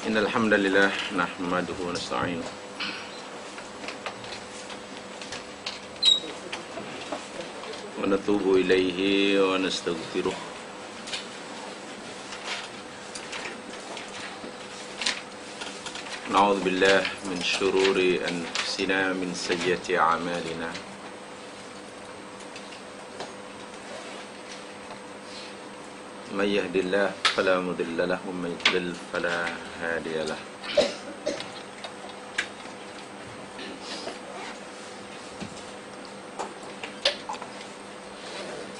Innal hamdalillah nahmaduhu wa nasta'inuhu wa natubu ilaihi wa nastaghfiruh. Na'udzu billahi min syururi anfusina min sayyiati a'malina. Man yahdihillahu fala mudilla lahu wa man yudlil fala hadiya lahu.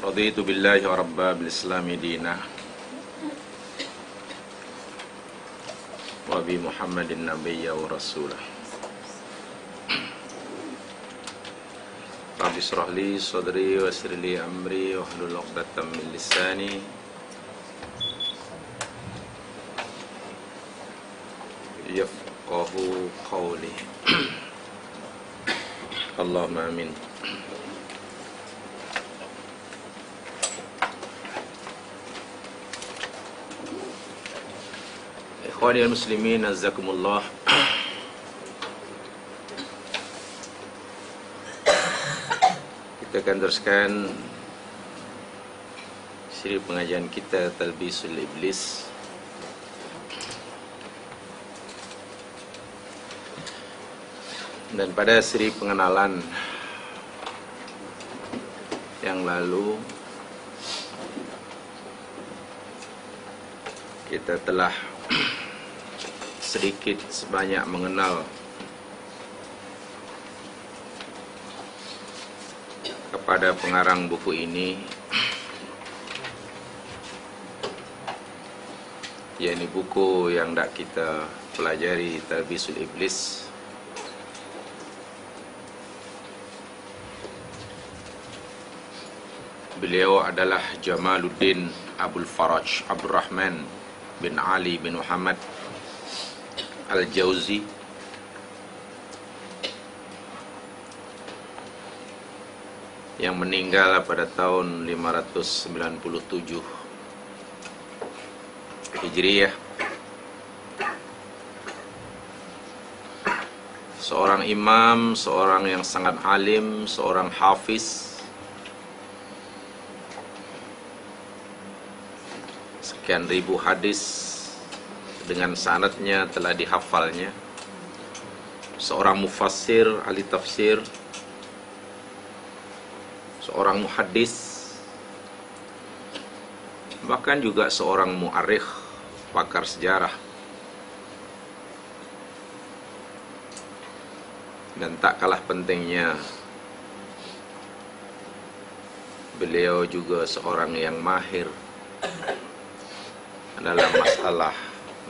Raditu billahi wa rabba bil islami dinah wa bi Muhammadin nabiyya wa rasulah. Rabbi shrah li sadri wa yassir li amri wa hlul 'uqdatam min lisani yafqahu qawli. Allahumma amin. Ikhwani muslimin azzakumullah. Kita akan teruskan siri pengajian kita Talbisul Iblis. Dan pada siri pengenalan yang lalu kita telah sedikit sebanyak mengenal kepada pengarang buku ini, yakni buku yang hendak kita pelajari, Talbisul Iblis. Beliau adalah Jamaluddin Abul Faraj Abdurrahman bin Ali bin Muhammad Al-Jauzi, yang meninggal pada tahun 597 Hijriyah. Seorang imam, seorang yang sangat alim, seorang hafiz. Sekian ribu hadis dengan sanadnya telah dihafalnya. Seorang mufassir, ahli tafsir, seorang muhaddis, bahkan juga seorang mu'arikh, pakar sejarah. Dan tak kalah pentingnya, beliau juga seorang yang mahir dalam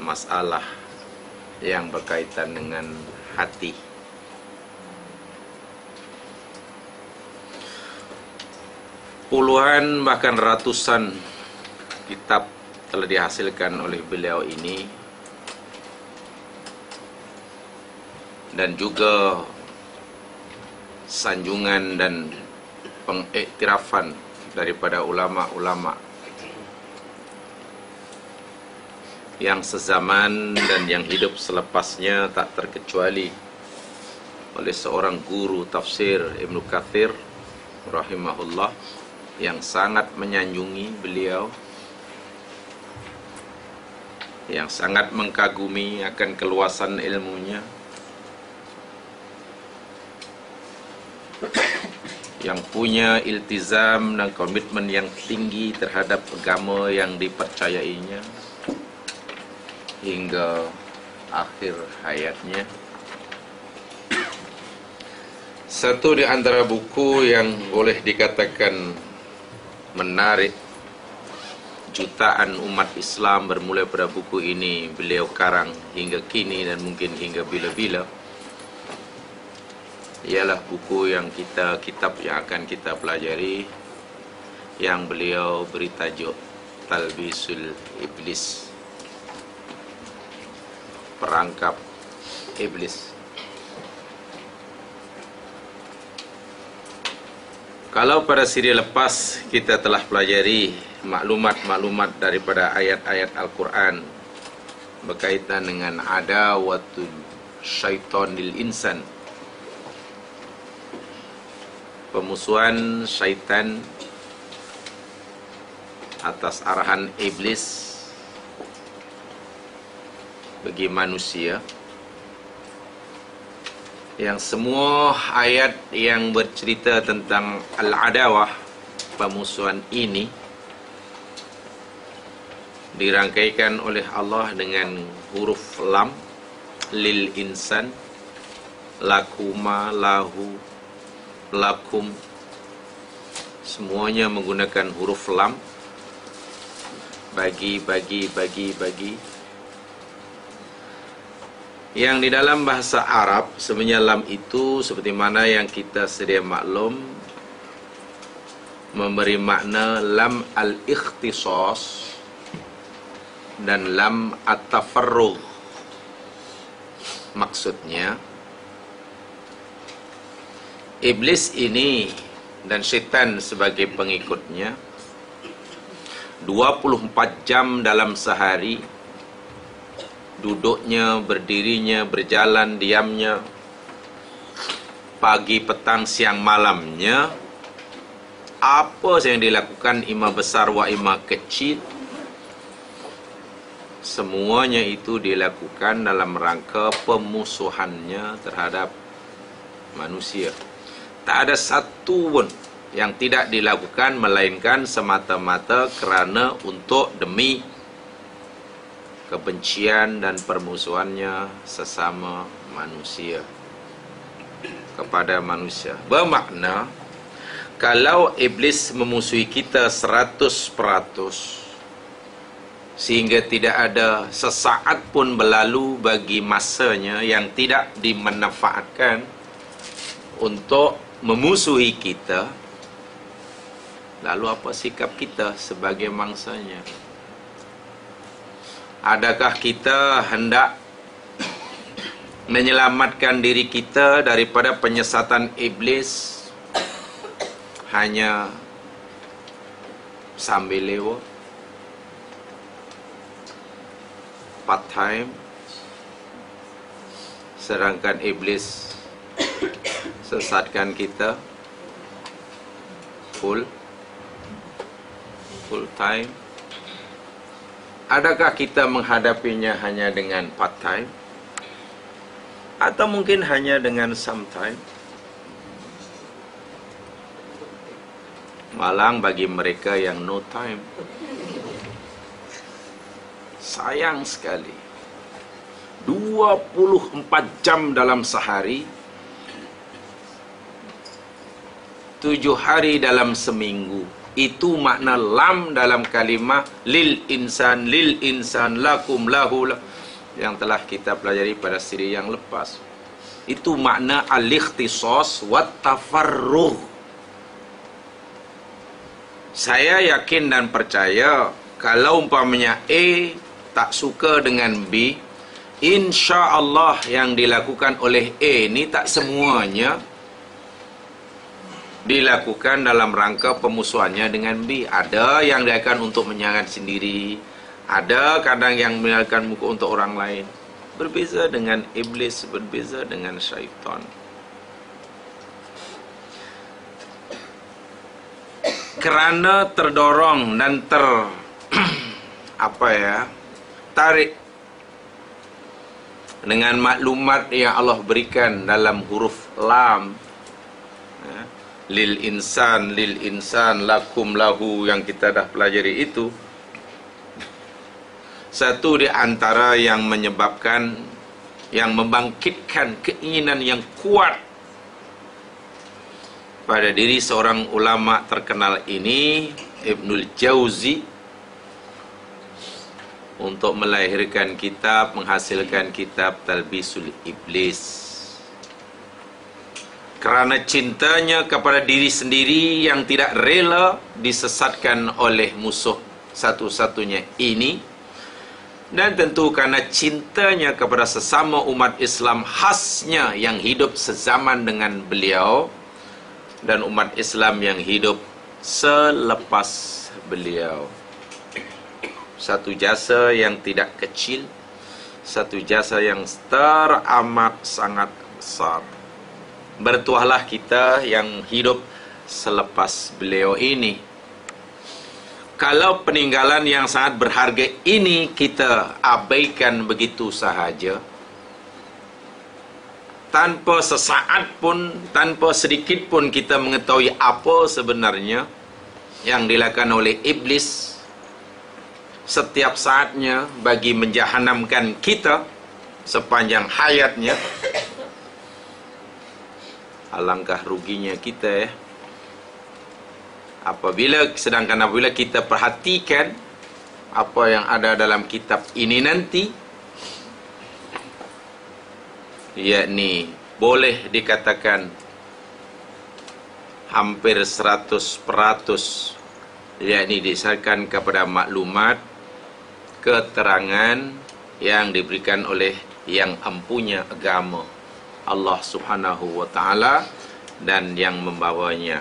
masalah yang berkaitan dengan hati. Puluhan bahkan ratusan kitab telah dihasilkan oleh beliau ini, dan juga sanjungan dan pengiktirafan daripada ulama-ulama yang sezaman dan yang hidup selepasnya, tak terkecuali oleh seorang guru tafsir Ibnu Katsir rahimahullah, yang sangat menyanjungi beliau, yang sangat mengagumi akan keluasan ilmunya, yang punya iltizam dan komitmen yang tinggi terhadap agama yang dipercayainya hingga akhir hayatnya. Satu di antara buku yang boleh dikatakan menarik jutaan umat Islam bermula pada buku ini beliau karang hingga kini dan mungkin hingga bila-bila, ialah buku yang kitab yang akan kita pelajari, yang beliau beri tajuk Talbisul Iblis, perangkap iblis. Kalau pada siri lepas kita telah pelajari maklumat-maklumat daripada ayat-ayat Al-Quran berkaitan dengan adawatul syaitan lil insan, pemusuhan syaitan atas arahan iblis bagi manusia, yang semua ayat yang bercerita tentang al-adawah, pemusuhan ini, dirangkaikan oleh Allah dengan huruf lam, lil insan, lakuma, lahu, lakum, semuanya menggunakan huruf lam, bagi. Yang di dalam bahasa Arab sebenarnya lam itu seperti mana yang kita sedia maklum memberi makna lam al-ikhtisas dan lam at-tafarrugh. Maksudnya iblis ini dan syaitan sebagai pengikutnya 24 jam dalam sehari, duduknya, berdirinya, berjalan, diamnya, pagi, petang, siang, malamnya, apa yang dilakukan, ima besar wa ima kecil, semuanya itu dilakukan dalam rangka pemusuhannya terhadap manusia. Tak ada satu pun yang tidak dilakukan melainkan semata-mata kerana untuk demi kebencian dan permusuhannya sesama manusia kepada manusia. Bermakna kalau iblis memusuhi kita 100%, sehingga tidak ada sesaat pun berlalu bagi masanya yang tidak dimanfaatkan untuk memusuhi kita, lalu apa sikap kita sebagai mangsanya? Adakah kita hendak menyelamatkan diri kita daripada penyesatan iblis hanya sambil lewat, part time, sedangkan iblis sesatkan kita full time? Adakah kita menghadapinya hanya dengan part time, atau mungkin hanya dengan sometime? Malang bagi mereka yang no time. Sayang sekali, 24 jam dalam sehari, 7 hari dalam seminggu. Itu makna lam dalam kalimah lil insan, lakum, lahu, yang telah kita pelajari pada siri yang lepas. Itu makna al-ikhtisas wa tafarrugh. Saya yakin dan percaya kalau umpamanya A tak suka dengan B, insya-Allah yang dilakukan oleh A ni tak semuanya dilakukan dalam rangka pemusuhannya dengan B. Ada yang dilakukan untuk menyerang sendiri, ada kadang yang menyalahkan muka untuk orang lain. Berbeza dengan iblis, berbeza dengan syaitan. Kerana terdorong dan tarik dengan maklumat yang Allah berikan dalam huruf lam, lil insan, lakum, lahu, yang kita dah pelajari itu, satu di antara yang menyebabkan, yang membangkitkan keinginan yang kuat pada diri seorang ulama terkenal ini, Ibnul Jauzi, untuk melahirkan kitab, menghasilkan kitab Talbisul Iblis. Kerana cintanya kepada diri sendiri yang tidak rela disesatkan oleh musuh satu-satunya ini, dan tentu kerana cintanya kepada sesama umat Islam khasnya yang hidup sezaman dengan beliau dan umat Islam yang hidup selepas beliau. Satu jasa yang tidak kecil satu jasa yang teramat sangat besar. Bertuahlah kita yang hidup selepas beliau ini. Kalau peninggalan yang sangat berharga ini kita abaikan begitu sahaja, tanpa sesaat pun, tanpa sedikit pun kita mengetahui apa sebenarnya yang dilakukan oleh iblis setiap saatnya bagi menjahanamkan kita sepanjang hayatnya, alangkah ruginya kita ya. Sedangkan apabila kita perhatikan apa yang ada dalam kitab ini nanti, yakni boleh dikatakan hampir 100%, yakni disahkan kepada maklumat, keterangan yang diberikan oleh yang empunya agama, Allah Subhanahu wa Ta'ala, dan yang membawanya,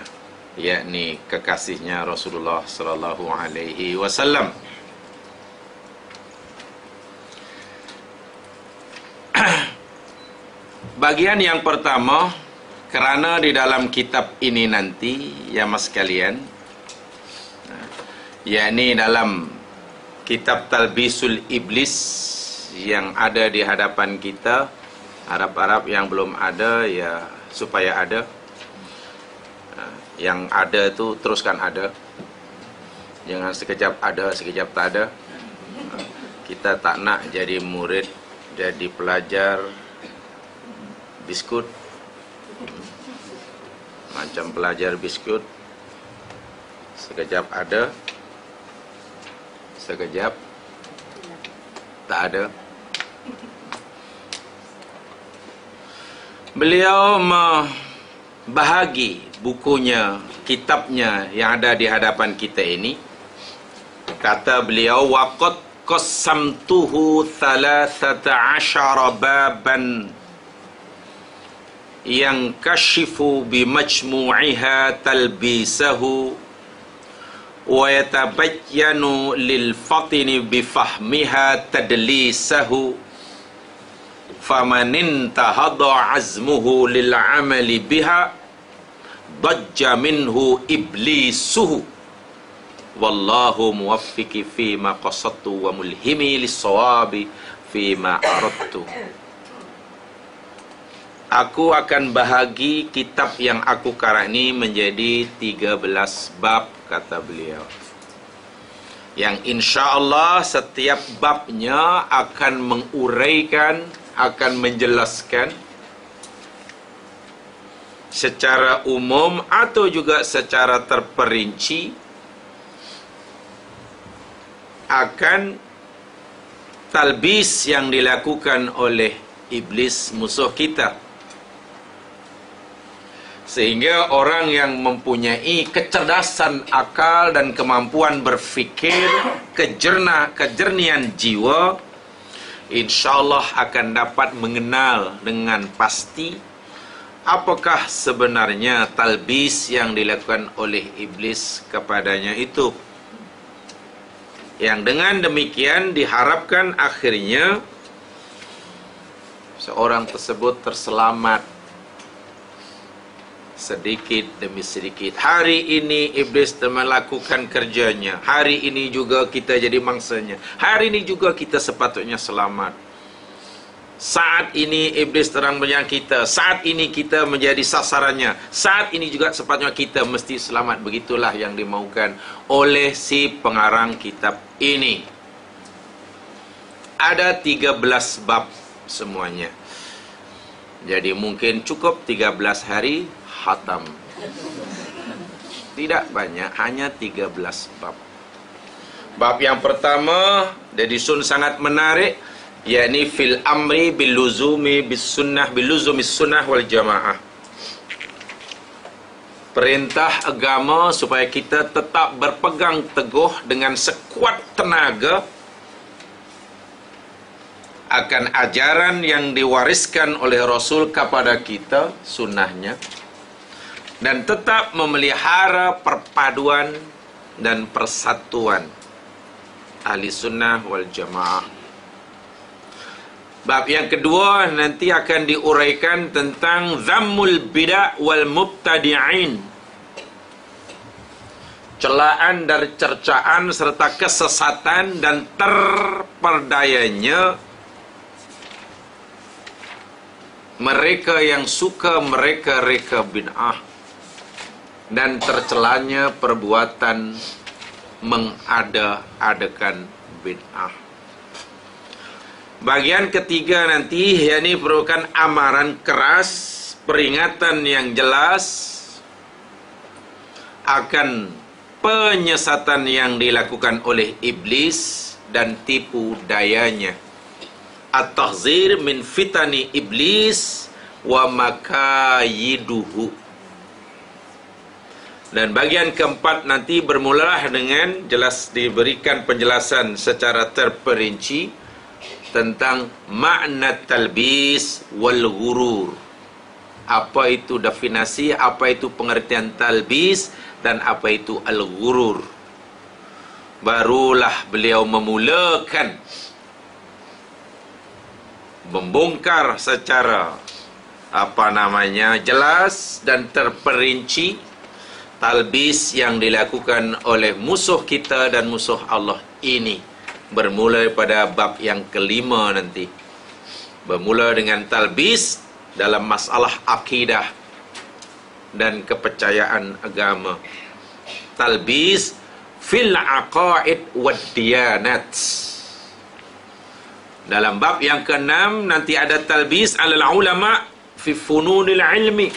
yakni kekasihnya Rasulullah sallallahu alaihi wasallam. Bagian yang pertama, kerana di dalam kitab ini nanti ya mas sekalian, yakni dalam kitab Talbisul Iblis yang ada di hadapan kita, harap-harap yang belum ada ya supaya ada. Yang ada tu teruskan ada. Jangan sekejap ada, sekejap tak ada. Kita tak nak jadi murid, jadi pelajar biskut, macam pelajar biskut, sekejap ada, sekejap tak ada. Beliau bahagi bukunya, kitabnya yang ada di hadapan kita ini. Kata beliau, waqad qassamtuhu 13 baban yang kashifu bimajmu'iha talbisahu wa yatabayyanu lil fatini bifahmiha tadlisahu famanin tahadha azmuhu lil amali biha dajja minhu iblisuhu wallahu muwaffiqi fima qasadtu wa mulhimi lis-shawabi fima aradtu. Aku akan bahagi kitab yang aku karang ini menjadi 13 bab, kata beliau, yang insya-Allah setiap babnya akan menguraikan, akan menjelaskan secara umum atau juga secara terperinci akan talbis yang dilakukan oleh iblis, musuh kita, sehingga orang yang mempunyai kecerdasan akal dan kemampuan berfikir, kejernihan jiwa, insyaallah akan dapat mengenal dengan pasti apakah sebenarnya talbis yang dilakukan oleh iblis kepadanya itu. Yang dengan demikian diharapkan akhirnya seorang tersebut terselamat sedikit demi sedikit. Hari ini iblis melakukan kerjanya, hari ini juga kita jadi mangsanya, hari ini juga kita sepatutnya selamat. Saat ini iblis terang menyerang kita, saat ini kita menjadi sasarannya, saat ini juga sepatutnya kita mesti selamat. Begitulah yang dimaukan oleh si pengarang kitab ini. Ada 13 bab semuanya, jadi mungkin cukup 13 hari khatam. Tidak banyak, hanya 13 bab. Bab yang pertama disusun sangat menarik, yakni fil amri bil luzumi bis sunnah, bil luzumi sunnah wal jamaah. Perintah agama supaya kita tetap berpegang teguh dengan sekuat tenaga akan ajaran yang diwariskan oleh Rasul kepada kita, sunnahnya, dan tetap memelihara perpaduan dan persatuan ahli sunnah wal jamaah. Bab yang kedua nanti akan diuraikan tentang zammul bid'ah wal mubtadi'in. Celaan dari cercaan serta kesesatan dan terperdayanya mereka yang suka mereka-reka bid'ah dan tercelanya perbuatan mengada-adakan bid'ah. Bagian ketiga nanti, yakni merupakan amaran keras, peringatan yang jelas akan penyesatan yang dilakukan oleh iblis dan tipu dayanya. At-tahzir min fitani iblis wa makayiduhu. Dan bagian keempat nanti bermulalah dengan jelas diberikan penjelasan secara terperinci tentang makna talbis wal ghurur. Apa itu definisi, apa itu pengertian talbis dan apa itu al-ghurur. Barulah beliau memulakan membongkar secara jelas dan terperinci talbis yang dilakukan oleh musuh kita dan musuh Allah ini. Bermula pada bab yang kelima nanti. Bermula dengan talbis dalam masalah akidah dan kepercayaan agama. Talbis fil aqaid wad diyanat. Dalam bab yang keenam nanti ada talbis alal ulama fi fununil ilmi.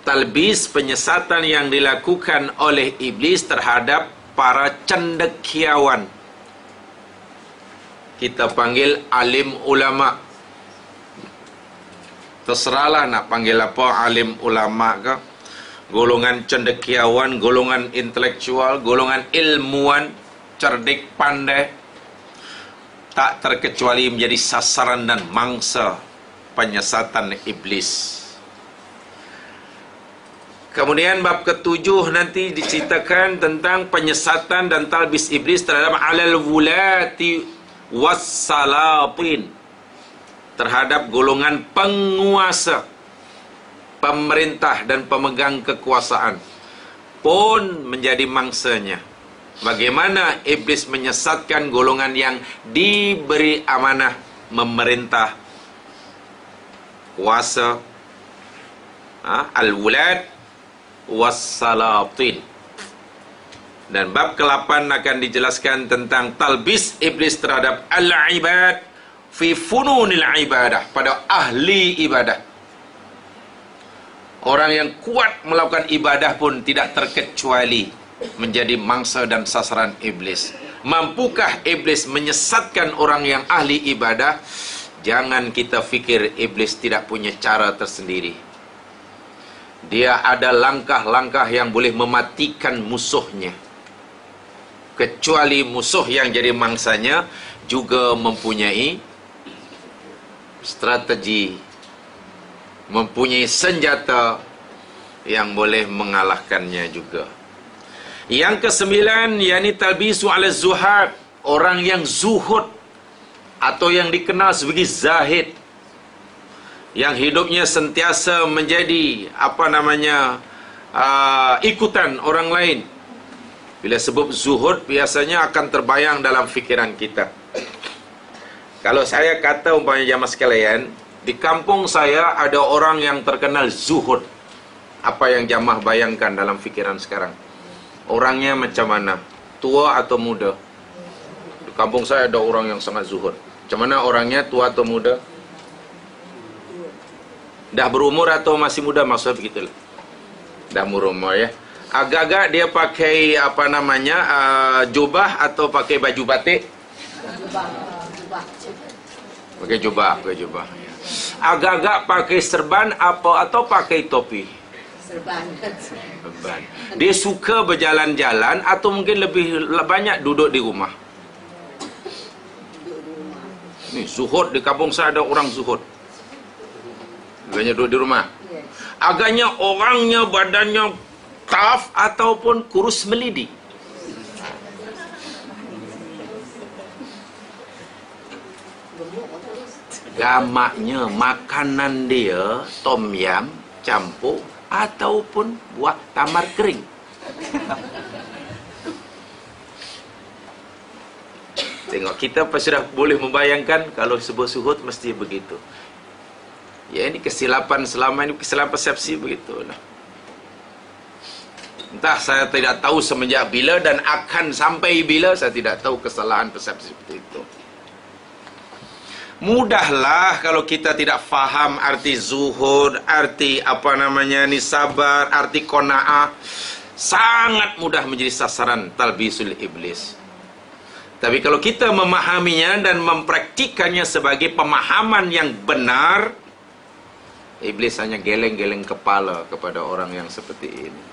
Talbis penyesatan yang dilakukan oleh iblis terhadap para cendekiawan. Kita panggil alim ulama. Terserahlah nak panggil apa, alim ulama ke, golongan cendekiawan, golongan intelektual, golongan ilmuwan, cerdik pandai, tak terkecuali menjadi sasaran dan mangsa penyesatan iblis. Kemudian bab ketujuh nanti diceritakan tentang penyesatan dan talbis iblis terhadap alal wulati wassalatin, terhadap golongan penguasa, pemerintah dan pemegang kekuasaan pun menjadi mangsanya. Bagaimana iblis menyesatkan golongan yang diberi amanah memerintah, kuasa, al-wulad wassalatin. Dan bab ke-8 akan dijelaskan tentang talbis iblis terhadap al-ibad fi fununil ibadah, pada ahli ibadah. Orang yang kuat melakukan ibadah pun tidak terkecuali menjadi mangsa dan sasaran iblis. Mampukah iblis menyesatkan orang yang ahli ibadah? Jangan kita fikir iblis tidak punya cara tersendiri. Dia ada langkah-langkah yang boleh mematikan musuhnya. Kecuali musuh yang jadi mangsanya juga mempunyai strategi, mempunyai senjata yang boleh mengalahkannya juga. Yang kesembilan, yakni talbisu ala zuhad, orang yang zuhud atau yang dikenal sebagai zahid, yang hidupnya sentiasa menjadi ikutan orang lain. Bila sebut zuhud, biasanya akan terbayang dalam fikiran kita. Kalau saya kata umpamanya jamaah sekalian, di kampung saya ada orang yang terkenal zuhud. Apa yang jamaah bayangkan dalam fikiran sekarang? Orangnya macam mana? Tua atau muda? Di kampung saya ada orang yang sangat zuhud. Macam mana orangnya, tua atau muda? Dah berumur atau masih muda? Maksudnya begitulah. Dah berumur ya. Agak-agak dia pakai jubah atau pakai baju batik? Pakai jubah. Agak-agak pakai serban atau pakai topi? Serban. Dia suka berjalan-jalan atau mungkin lebih banyak duduk di rumah? Ni zuhud, di kampung saya ada orang zuhud. Banyak duduk di rumah. Agaknya orangnya badannya taf ataupun kurus melidi. gamaknya makanan dia tom yam campur ataupun buah tamar kering. Tengok, kita sudah boleh membayangkan kalau sebuah suhud mesti begitu. Ya, ini kesilapan selama ini, kesilapan persepsi begitulah. Entah, saya tidak tahu semenjak bila dan akan sampai bila, saya tidak tahu kesalahan persepsi seperti itu. Mudahlah kalau kita tidak faham arti zuhud, arti ni sabar, arti qanaah, sangat mudah menjadi sasaran talbisul iblis. Tapi kalau kita memahaminya dan mempraktikannya sebagai pemahaman yang benar, iblis hanya geleng-geleng kepala kepada orang yang seperti ini.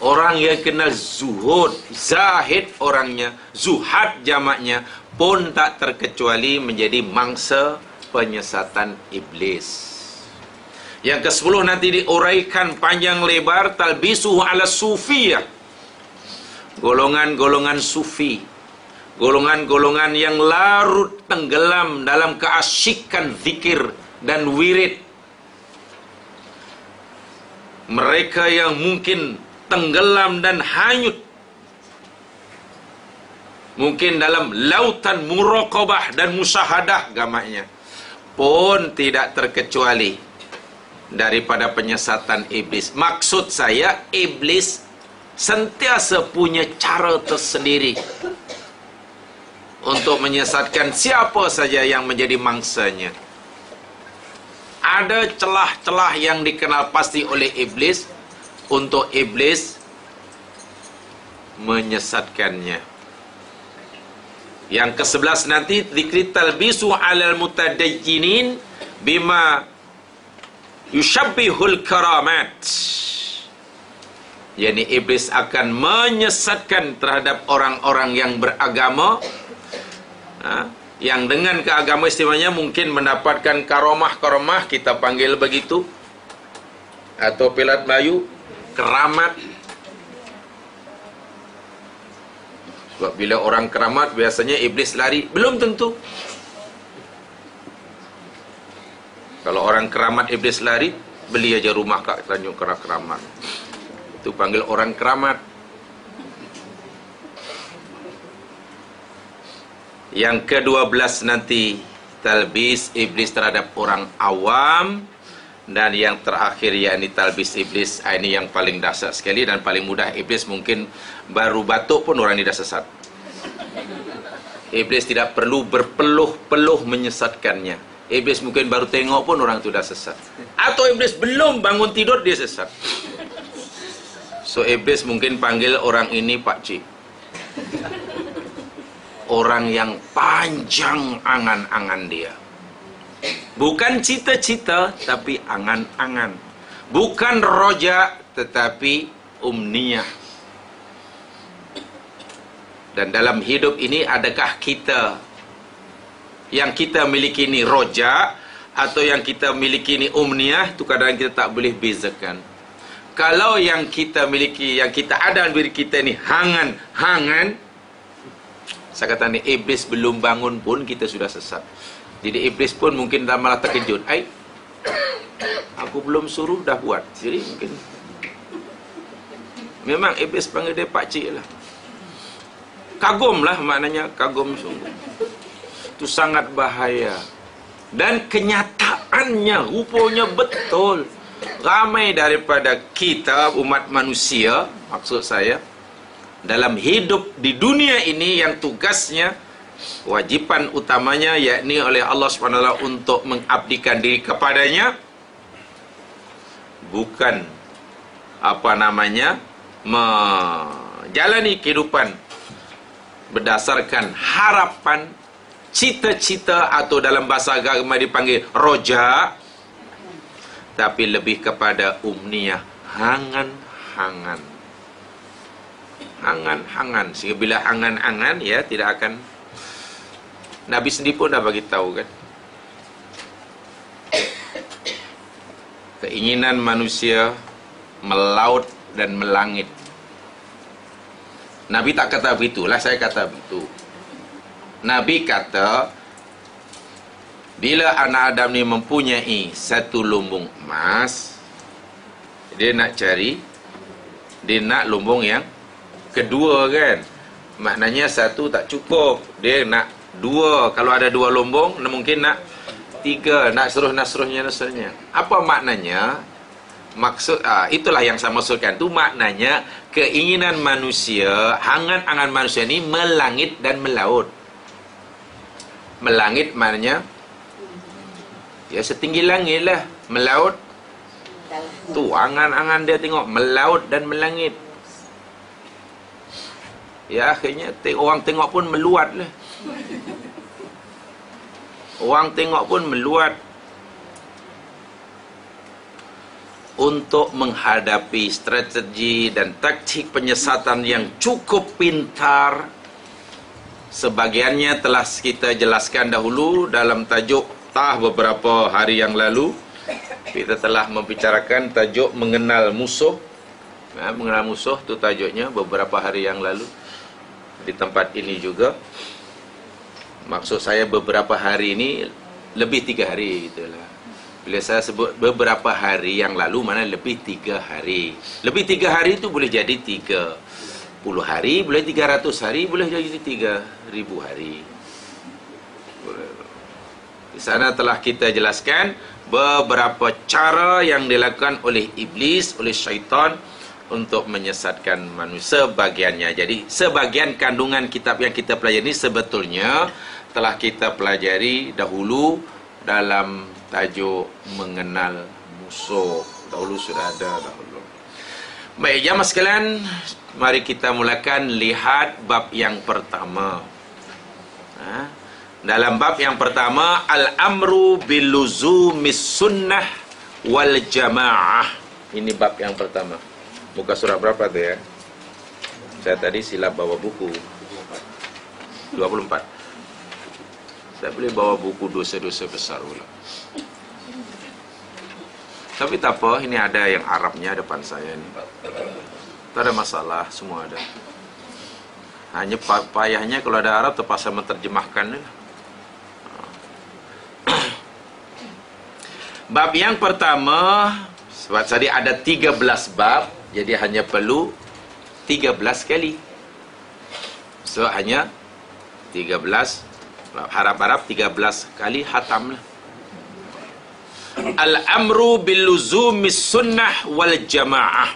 Orang yang kenal zuhud, zahid orangnya, zuhad jamaknya, pun tak terkecuali menjadi mangsa penyesatan iblis. Yang ke-10 nanti diuraikan panjang lebar, talbisuhu ala sufiyah. Golongan-golongan sufi, golongan-golongan yang larut tenggelam dalam keasyikan zikir dan wirid. Mereka yang mungkin tenggelam dan hanyut, mungkin dalam lautan muraqabah dan musyahadah gamaknya, pun tidak terkecuali daripada penyesatan iblis. Maksud saya, iblis sentiasa punya cara tersendiri untuk menyesatkan siapa saja yang menjadi mangsanya. Ada celah-celah yang dikenal pasti oleh iblis untuk iblis menyesatkannya. Yang ke-11 nanti dzikri talbisu 'alal mutadayyinin bima yushabbihul karamat. Yani iblis akan menyesatkan terhadap orang-orang yang beragama, yang dengan keagama istimewanya mungkin mendapatkan karamah-karamah, kita panggil begitu, atau pelat Melayu keramat. Sebab bila orang keramat biasanya iblis lari, belum tentu. Kalau orang keramat iblis lari, beli aja rumah kat Tanjung Keramat. Itu panggil orang keramat. Yang ke-12 nanti talbis iblis terhadap orang awam. Dan yang terakhir yakni talbis iblis, ini yang paling dahsyat sekali dan paling mudah. Iblis mungkin baru batuk pun orang ini dah sesat. Iblis tidak perlu berpeluh-peluh menyesatkannya. Iblis mungkin baru tengok pun orang itu dah sesat. Atau iblis belum bangun tidur dia sesat. So iblis mungkin panggil orang ini Pak Cik. Orang yang panjang angan-angan dia. Bukan cita-cita tapi angan-angan. Bukan roja tetapi umniyah. Dan dalam hidup ini adakah kita yang kita miliki ini roja atau yang kita miliki ini umniyah? Itu kadang kita tak boleh bezakan. Kalau yang kita miliki, yang kita ada dalam diri kita ni hangan-hangan, saya kata ni iblis belum bangun pun kita sudah sesat. Jadi iblis pun mungkin dah malah terkejut. Aku belum suruh dah buat. Jadi mungkin memang iblis panggil dia Pak Cik lah. Kagum lah maknanya, kagum sungguh. Itu sangat bahaya. Dan kenyataannya rupanya betul. Ramai daripada kita umat manusia, maksud saya, dalam hidup di dunia ini yang tugasnya, wajiban utamanya yakni oleh Allah SWT untuk mengabdikan diri kepadanya, bukan menjalani kehidupan berdasarkan harapan, cita-cita, atau dalam bahasa agama dipanggil roja, tapi lebih kepada umniyah, hangan-hangan. Hangan-hangan, sehingga bila angan-angan, ya tidak akan. Nabi sendiri pun dah bagi tahu kan, keinginan manusia melaut dan melangit. Nabi tak kata begitulah, saya kata begitu. Nabi kata Bila anak Adam ni mempunyai satu lumbung emas, dia nak lumbung yang kedua kan. Maknanya satu tak cukup, dia nak dua. Kalau ada dua lumbung, mungkin nak tiga, nak seterusnya. Apa maknanya? Itulah yang saya maksudkan. Itu maknanya keinginan manusia, angan-angan manusia ni melangit dan melaut. Melangit maknanya ya setinggi langit lah. Melaut tu angan-angan dia tengok melaut dan melangit. Ya akhirnya orang tengok pun meluat lah. Orang tengok pun meluat. Untuk menghadapi strategi dan taktik penyesatan yang cukup pintar, sebagiannya telah kita jelaskan dahulu dalam tajuk beberapa hari yang lalu. Kita telah membicarakan tajuk mengenal musuh. Mengenal musuh tu tajuknya beberapa hari yang lalu di tempat ini juga. Maksud saya beberapa hari ini lebih 3 hari gitulah. Bila saya sebut beberapa hari yang lalu, mana lebih 3 hari. Lebih 3 hari itu boleh jadi 30 hari, boleh 300 hari, boleh jadi 3000 hari. Di sana telah kita jelaskan beberapa cara yang dilakukan oleh iblis, oleh syaitan untuk menyesatkan manusia sebagiannya. Jadi sebagian kandungan kitab yang kita pelajari ini sebetulnya telah kita pelajari dahulu dalam tajuk mengenal musuh. Dahulu sudah ada dahulu. Baik, jamaah sekalian, mari kita mulakan lihat bab yang pertama. Dalam bab yang pertama, al-amru biluzumis sunnah wal jamaah. Ini bab yang pertama. Muka surah berapa tu ya? Saya tadi silap bawa buku 24. Saya boleh bawa buku dosa-dosa besar pula. Tapi tak apa, ini ada yang Arabnya depan saya ni. Tak ada masalah, semua ada. Hanya payahnya kalau ada Arab terpaksa menterjemahkan ni. Bab yang pertama, sebab tadi ada 13 bab, jadi hanya perlu 13 kali. So hanya 13, harap-harap 13 kali hatam lah. Al-amru biluzumis sunnah wal jamaah.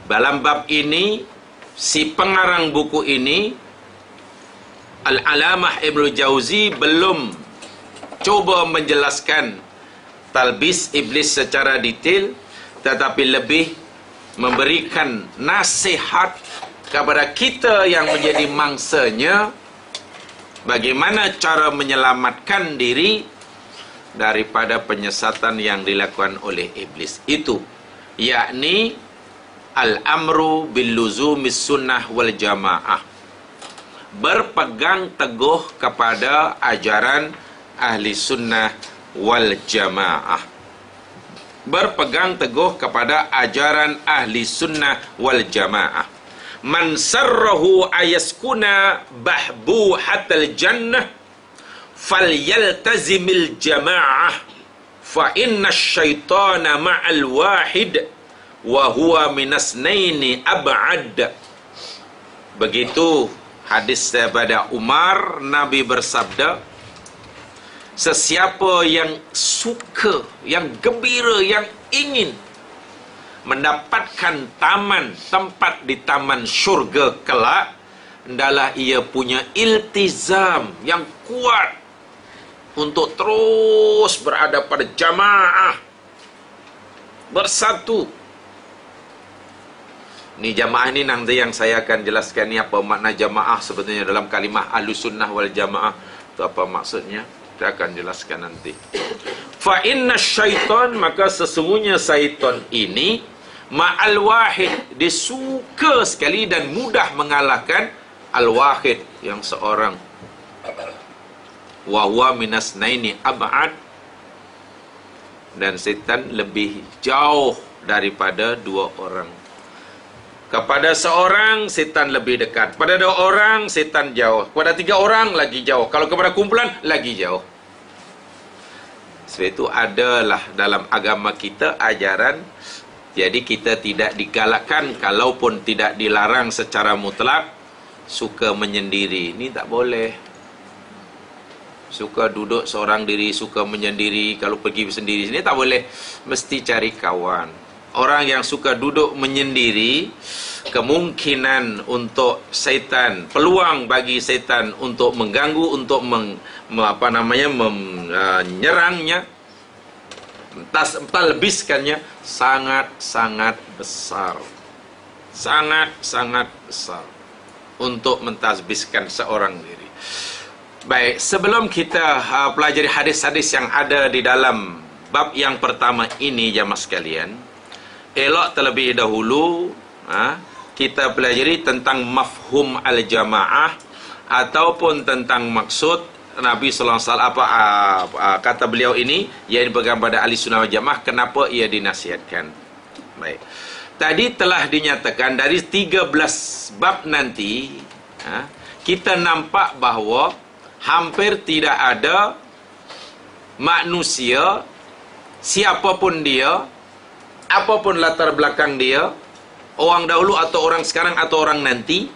Dalam bab ini, si pengarang buku ini, Al-Alamah Ibnu Jauzi, belum coba menjelaskan talbis iblis secara detail, tetapi lebih memberikan nasihat kepada kita yang menjadi mangsanya, bagaimana cara menyelamatkan diri daripada penyesatan yang dilakukan oleh iblis itu, yakni al-amru biluzumis sunnah wal jamaah, berpegang teguh kepada ajaran ahli sunnah wal jamaah. Berpegang teguh kepada ajaran ahli sunnah wal jamaah. Man sarrahu ayaskuna bahbuhatal jannah falyaltazimil jamaah fa inna syaitana ma'al wahid wa huwa minasnaini ab'ad. Begitu hadis daripada Umar, Nabi bersabda, sesiapa yang suka, yang gembira, yang ingin mendapatkan tempat di taman syurga kelak, hendaklah ia punya iltizam yang kuat untuk terus berada pada jamaah, bersatu. Ni jamaah ni nanti yang saya akan jelaskan ni apa makna jamaah sebetulnya dalam kalimah Ahlussunnah wal Jamaah. Itu apa maksudnya? Saya akan jelaskan nanti. Fa inna syaitan, maka sesungguhnya syaitan ini ma'al wahid, dia suka sekali dan mudah mengalahkan al-wahid, yang seorang. Wa huwa minasnaini ab'ad, dan setan lebih jauh daripada 2 orang. Kepada seorang, setan lebih dekat. Pada 2 orang, setan jauh. Kepada 3 orang, lagi jauh. Kalau kepada kumpulan, lagi jauh. Sebab itu adalah dalam agama kita ajaran. Jadi kita tidak digalakkan, kalaupun tidak dilarang secara mutlak, suka menyendiri. Ini tak boleh. Suka duduk seorang diri, suka menyendiri. Kalau pergi sendiri, ini tak boleh. Mesti cari kawan. Orang yang suka duduk menyendiri, kemungkinan untuk syaitan, peluang bagi syaitan untuk mengganggu, untuk menyerangnya, mentalbiskannya sangat-sangat besar. Sangat-sangat besar untuk mentasbiskan seorang diri. Baik, sebelum kita pelajari hadis-hadis yang ada di dalam bab yang pertama ini, jamaah sekalian, elok terlebih dahulu kita pelajari tentang mafhum al-jamaah ataupun tentang maksud Nabi sallallahu alaihi wasallam. Kata beliau ini yang dipegang pada ahli sunnah wal jamaah, kenapa ia dinasihatkan. Baik. Tadi telah dinyatakan dari 13 bab nanti, kita nampak bahawa hampir tidak ada manusia, siapapun dia, apapun latar belakang dia, orang dahulu atau orang sekarang atau orang nanti,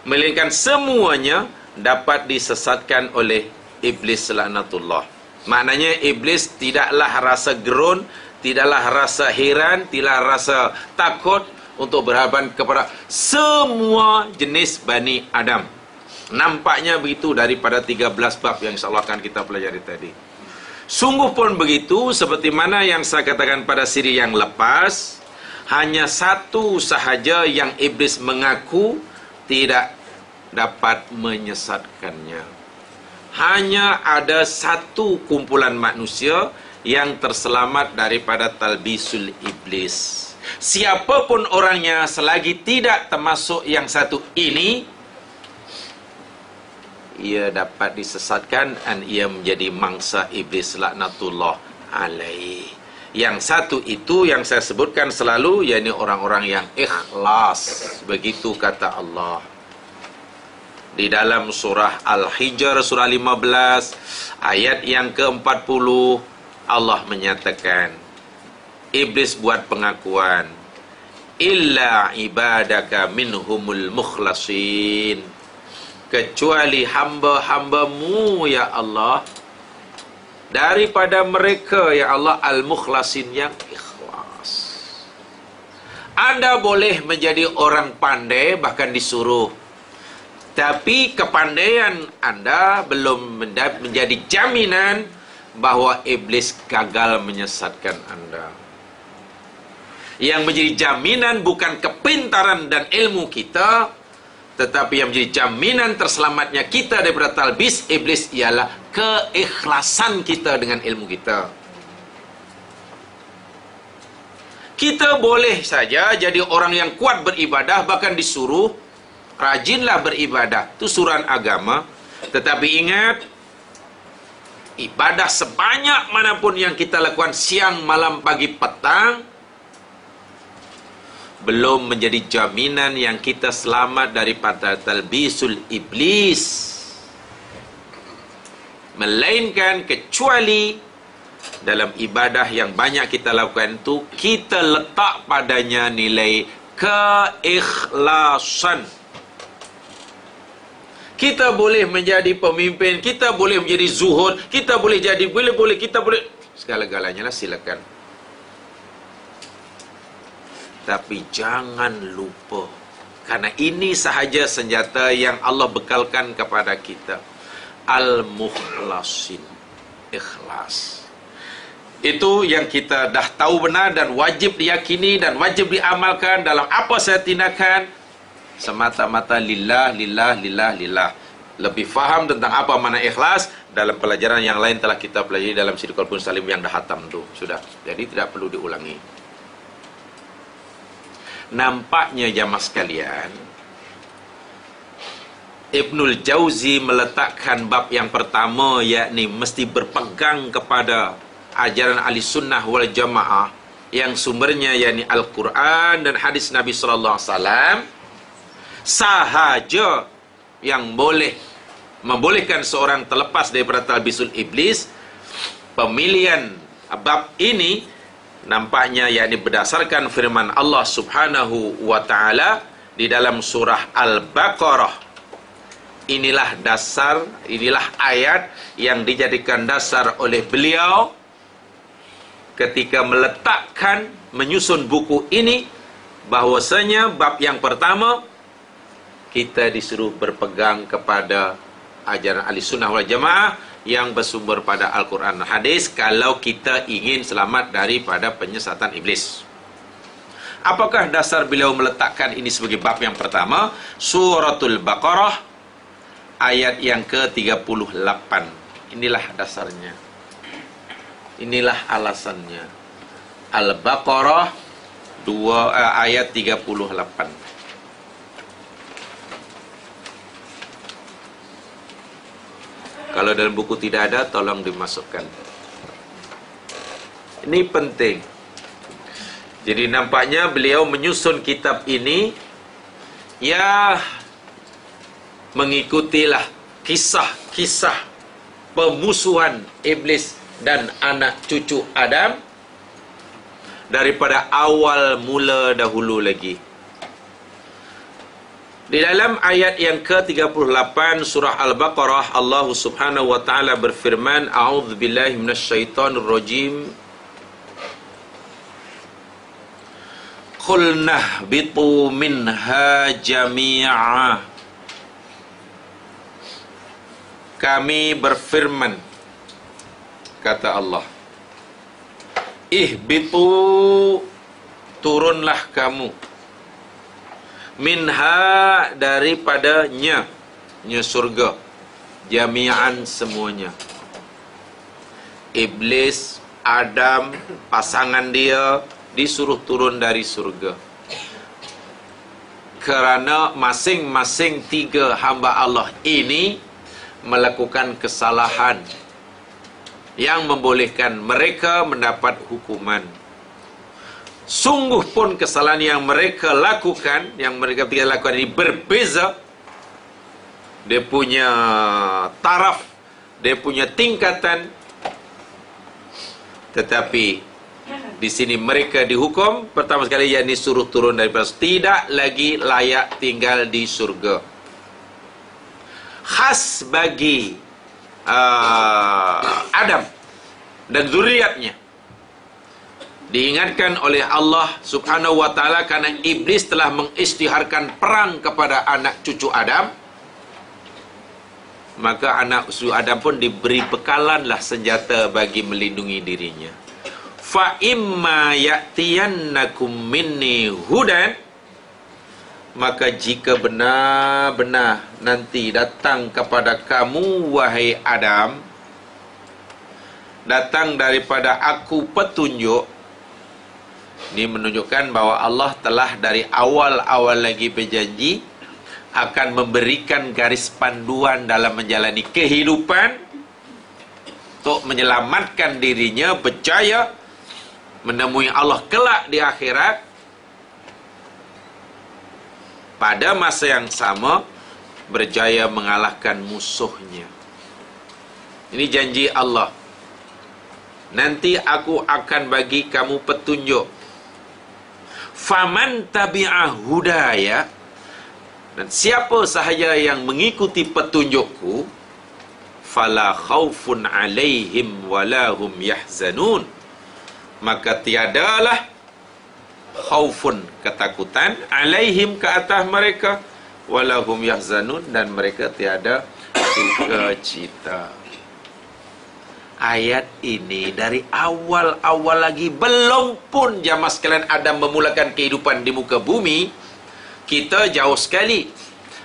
melainkan semuanya dapat disesatkan oleh iblis laknatullah. Maknanya iblis tidaklah rasa gerun, tidaklah rasa heran, tidaklah rasa takut untuk berhadapan kepada semua jenis Bani Adam. Nampaknya begitu daripada 13 bab yang insyaAllah akan kita pelajari tadi. Sungguh pun begitu, seperti mana yang saya katakan pada siri yang lepas, hanya satu sahaja yang iblis mengaku tidak dapat menyesatkannya. Hanya ada satu kumpulan manusia yang terselamat daripada talbisul iblis. Siapapun orangnya, selagi tidak termasuk yang satu ini, ia dapat disesatkan dan ia menjadi mangsa iblis laknatullah alaih. Yang satu itu yang saya sebutkan selalu, yakni orang-orang yang ikhlas. Begitu kata Allah di dalam surah Al-Hijr surah 15 ayat yang ke-40. Allah menyatakan, iblis buat pengakuan, illa ibadaka minhumul mukhlasin, kecuali hamba-hambamu ya Allah, daripada mereka ya Allah al-mukhlasin, yang ikhlas. Anda boleh menjadi orang pandai, bahkan disuruh, tapi kepandaian Anda belum menjadi jaminan bahawa iblis gagal menyesatkan Anda. Yang menjadi jaminan bukan kepintaran dan ilmu kita, tetapi yang menjadi jaminan terselamatnya kita daripada talbis iblis ialah keikhlasan kita dengan ilmu kita. Kita boleh saja jadi orang yang kuat beribadah, bahkan disuruh rajinlah beribadah, itu suruhan agama. Tetapi ingat, ibadah sebanyak manapun yang kita lakukan siang, malam, pagi, petang, belum menjadi jaminan yang kita selamat daripada talbisul iblis. Melainkan kecuali dalam ibadah yang banyak kita lakukan itu, kita letak padanya nilai keikhlasan. Kita boleh menjadi pemimpin, kita boleh menjadi zuhud, kita boleh jadi, kita boleh segala-galanya lah, silakan. Tapi jangan lupa, karena ini sahaja senjata yang Allah bekalkan kepada kita, al-mukhlasin, ikhlas. Itu yang kita dah tahu benar dan wajib diyakini dan wajib diamalkan dalam apa saya tindakan, semata-mata lillah, lillah, lillah, lillah. Lebih faham tentang apa makna ikhlas dalam pelajaran yang lain telah kita pelajari dalam Sidqul Qalbun Salim yang dah hatam tu, sudah. Jadi tidak perlu diulangi. Nampaknya jamaah sekalian, Ibnul Jauzi meletakkan bab yang pertama, yakni mesti berpegang kepada ajaran ahli sunnah wal jamaah, yang sumbernya yakni Al-Quran dan hadis Nabi sallallahu alaihi wasallam sahaja yang boleh membolehkan seorang terlepas daripada talbisul iblis. Pemilihan bab ini nampaknya yakni berdasarkan firman Allah Subhanahu wa taala di dalam surah Al-Baqarah. Inilah dasar, inilah ayat yang dijadikan dasar oleh beliau ketika meletakkan, menyusun buku ini, bahwasanya bab yang pertama kita disuruh berpegang kepada ajaran Ahli Sunnah wal Jamaah yang bersumber pada Al-Quran dan Hadis kalau kita ingin selamat daripada penyesatan iblis. Apakah dasar beliau meletakkan ini sebagai bab yang pertama? Suratul Baqarah ayat yang ke-38. Inilah dasarnya. Inilah alasannya. Al-Baqarah ayat 38. Kalau dalam buku tidak ada, tolong dimasukkan. Ini penting. Jadi nampaknya beliau menyusun kitab ini, ya, mengikutilah kisah-kisah pemusuhan iblis dan anak cucu Adam daripada awal mula dahulu lagi. Di dalam ayat yang ke-38 surah Al-Baqarah, Allah Subhanahu wa taala berfirman, A'udzubillahi minasyaitonir rajim. Qul nahbitu minha jami'a. Kami berfirman, kata Allah, ihbitu, turunlah kamu, minha, daripadanya, nya surga, jami'an, semuanya. Iblis, Adam, pasangan dia disuruh turun dari surga kerana masing-masing tiga hamba Allah ini melakukan kesalahan yang membolehkan mereka mendapat hukuman. Sungguh pun kesalahan yang mereka lakukan, yang mereka tidak lakukan ini berbeza. Dia punya taraf, dia punya tingkatan. Tetapi di sini mereka dihukum pertama sekali, yakni suruh turun daripada, tidak lagi layak tinggal di surga. Khas bagi Adam dan zuriatnya. Diingatkan oleh Allah Subhanahu wa taala karena iblis telah mengisytiharkan perang kepada anak cucu Adam, maka anak cucu Adam pun diberi bekalanlah senjata bagi melindungi dirinya. Fa imma ya'tiyannakum minni hudan, maka jika benar-benar nanti datang kepada kamu wahai Adam, datang daripada aku petunjuk. Ini menunjukkan bahawa Allah telah dari awal-awal lagi berjanji akan memberikan garis panduan dalam menjalani kehidupan untuk menyelamatkan dirinya, berjaya menemui Allah kelak di akhirat. Pada masa yang sama berjaya mengalahkan musuhnya. Ini janji Allah. Nanti aku akan bagi kamu petunjuk. Faman tabi'a hudaya, dan siapa sahaja yang mengikuti petunjukku, fala khaufun alaihim walahum yahzanun, maka tiadalah khaufun, ketakutan, alaihim, ke atas mereka, walahum yahzanun, dan mereka tiada sukacita. Ayat ini dari awal-awal lagi, belum pun jamaah sekalian Adam memulakan kehidupan di muka bumi, kita jauh sekali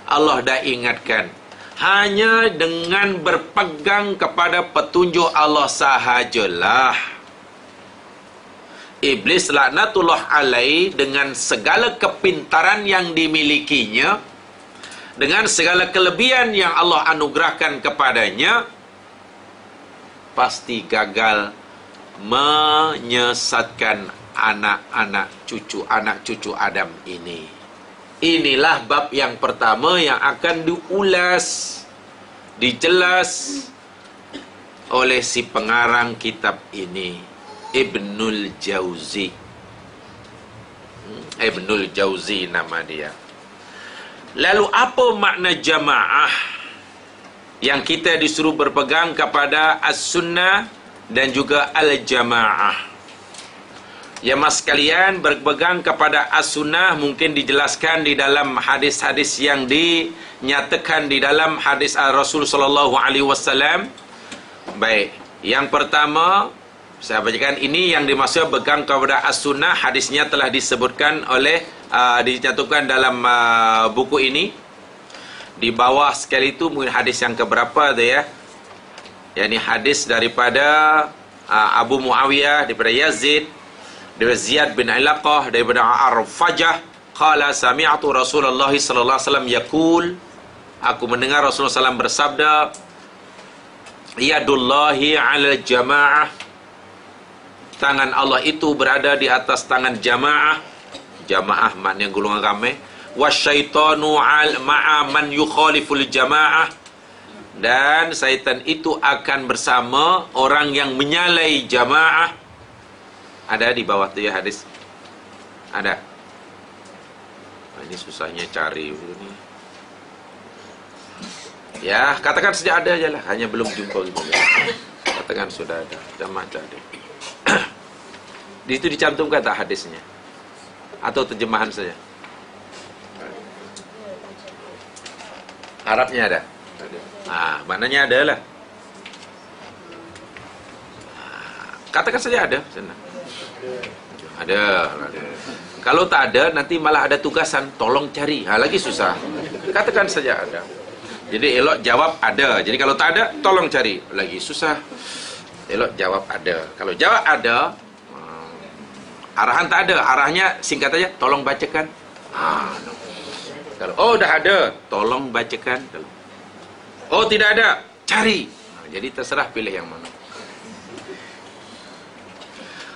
Allah dah ingatkan, hanya dengan berpegang kepada petunjuk Allah sahajalah. Iblis laknatullah alaih dengan segala kepintaran yang dimilikinya, dengan segala kelebihan yang Allah anugerahkan kepadanya, pasti gagal menyesatkan anak cucu Adam ini. Inilah bab yang pertama yang akan diulas, dijelas oleh si pengarang kitab ini, Ibnul Jauzi. Ibnul Jauzi nama dia. Lalu apa makna jamaah? Yang kita disuruh berpegang kepada as-sunnah dan juga al-jamaah. Ya mas sekalian, berpegang kepada as-sunnah mungkin dijelaskan di dalam hadis-hadis yang dinyatakan di dalam hadis Rasul sallallahu alaihi wasallam. Baik, yang pertama saya bacakan ini yang dimaksud pegang kepada as-sunnah. Hadisnya telah disebutkan oleh dicantumkan dalam buku ini. Di bawah sekali itu mungkin hadis yang keberapa tu ya. Yani hadis daripada Abu Muawiyah, daripada Yazid, daripada Ziyad bin Ilaqah, daripada Arfajah, qala sami'tu Rasulullah sallallahu alaihi wasallam yaqul, aku mendengar Rasulullah SAW bersabda, yadullahi 'alal jamaah, tangan Allah itu berada di atas tangan jamaah. Jamaah maknanya golongan ramai. Wasyaitanu ma'a man yukhaliful jamaah, dan syaitan itu akan bersama orang yang menyalai jamaah. Ada di bawah tu ya hadis. Ada. Ini susahnya cari ini. Ya, katakan saja ada aja lah. Hanya belum jumpa gitu. Katakan sudah ada. Jamaah ada. Di situ dicantumkan tak hadisnya? Atau terjemahan saja? Arabnya ada? Maknanya ada lah. Katakan saja ada. Senang. Ada. Kalau tak ada, nanti malah ada tugasan, tolong cari. Lagi susah. Katakan saja ada. Jadi elok jawab ada. Jadi kalau tak ada, tolong cari. Lagi susah. Elok jawab ada. Kalau jawab ada, arahan tak ada. Arahnya singkat aja, tolong bacakan. Kalau dah ada, tolong bacakan. Oh tidak ada, cari. Jadi terserah pilih yang mana.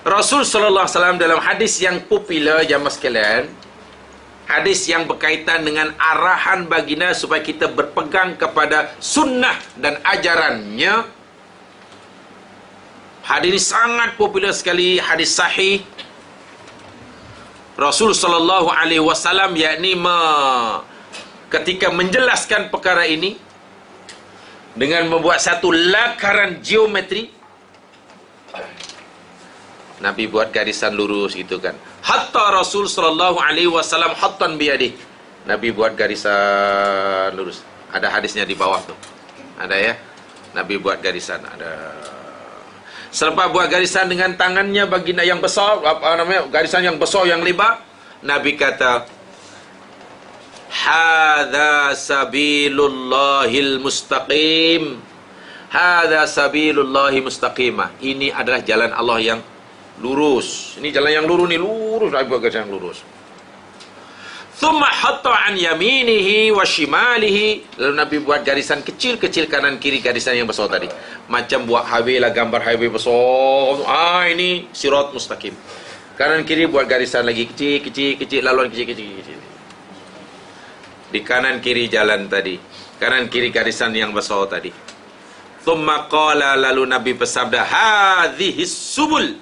Rasul sallallahu alaihi wasallam dalam hadis yang popular jamaah sekalian, hadis yang berkaitan dengan arahan baginda supaya kita berpegang kepada sunnah dan ajarannya. Hadis ini sangat popular sekali, hadis sahih. Rasul sallallahu alaihi wasallam yakni ketika menjelaskan perkara ini dengan membuat satu lakaran geometri, Nabi buat garisan lurus gitu kan. Hatta Rasul sallallahu alaihi wasallam hattan biyadih. Nabi buat garisan lurus. Ada hadisnya di bawah tuh. Ada ya. Nabi buat garisan, ada. Selepas buat garisan dengan tangannya baginda yang besar, garisan yang besar yang lebar, Nabi kata, hadza sabilullahil mustaqim. Hadza sabilullahi mustaqimah. Ini adalah jalan Allah yang lurus. Ini jalan yang lurus ni, lurus. Nabi buat garisan yang lurus. Thumma hatta an yaminihi wa shimalihi. Lalu Nabi buat garisan kecil-kecil kanan kiri garisan yang besar tadi. Macam buat highway lah, gambar highway besar. Ini sirat mustaqim. Kanan kiri buat garisan lagi kecil, laluan kecil. Di kanan kiri jalan tadi. Kanan kiri garisan yang besar tadi. Thumma qala, lalu Nabi bersabda, hadhis subul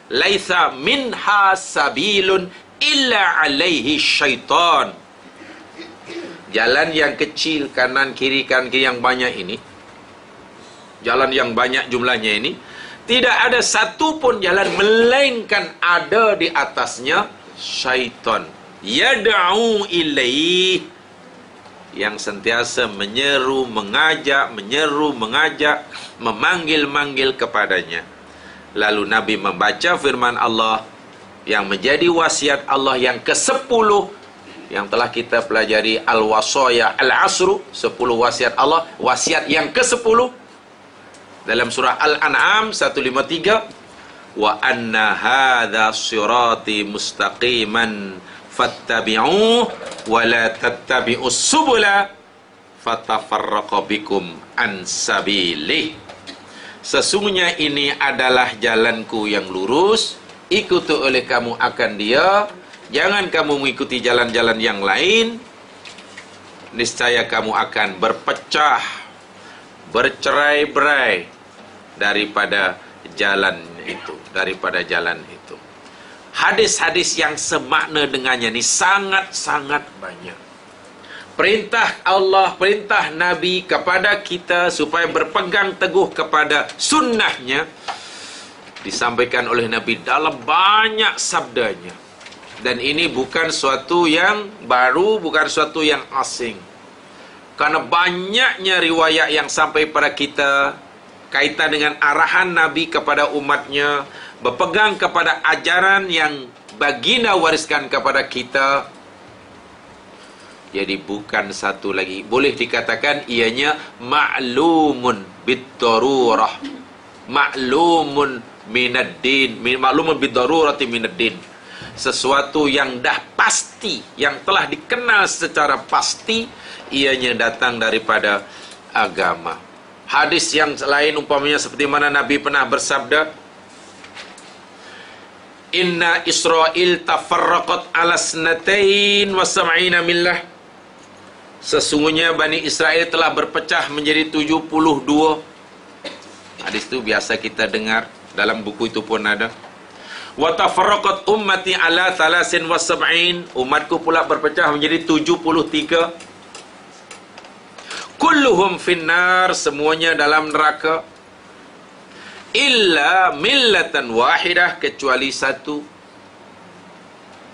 laisa minha sabilun illa alaihi syaitan. Jalan yang kecil kanan kiri yang banyak ini, jalan yang banyak jumlahnya ini, tidak ada satu pun jalan melainkan ada di atasnya syaitan. Yad'u ilaih, yang sentiasa menyeru, mengajak, memanggil-manggil kepadanya. Lalu Nabi membaca firman Allah yang menjadi wasiat Allah yang ke-10 yang telah kita pelajari, al-wasaya al-asru, 10 wasiat Allah. Wasiat yang ke-10 dalam surah Al-An'am 153, wa anna hadza sirati mustaqiman fattabi'uh wa la tattabi'us subula fatafarraqa bikum an sabilih. Sesungguhnya ini adalah jalanku yang lurus, ikuti oleh kamu akan dia, jangan kamu mengikuti jalan-jalan yang lain, niscaya kamu akan berpecah, bercerai-berai daripada jalan itu, Hadis-hadis yang semakna dengannya ni sangat-sangat banyak. Perintah Allah, perintah Nabi kepada kita supaya berpegang teguh kepada sunnahnya disampaikan oleh Nabi dalam banyak sabdanya. Dan ini bukan suatu yang baru, bukan suatu yang asing. Karena banyaknya riwayat yang sampai pada kita kaitan dengan arahan Nabi kepada umatnya, berpegang kepada ajaran yang baginda wariskan kepada kita. Jadi bukan satu lagi, boleh dikatakan ianya ma'lumun bid-darurah, ma'lumun minad-din, ma'lumun bid-darurati minad-din. Sesuatu yang dah pasti, yang telah dikenal secara pasti, ianya datang daripada agama. Hadis yang lain umpamanya seperti mana Nabi pernah bersabda, Inna Israel tafarraqat ala snatain wa sam'ina millah. Sesungguhnya Bani Israel telah berpecah menjadi 72. Hadis itu biasa kita dengar, dalam buku itu pun ada. Wa tafarraqat ummati ala thalasin wa sab'in. Umatku pula berpecah menjadi 73. Kulluhum finnar, semuanya dalam neraka. Illa millatan wahidah, kecuali satu.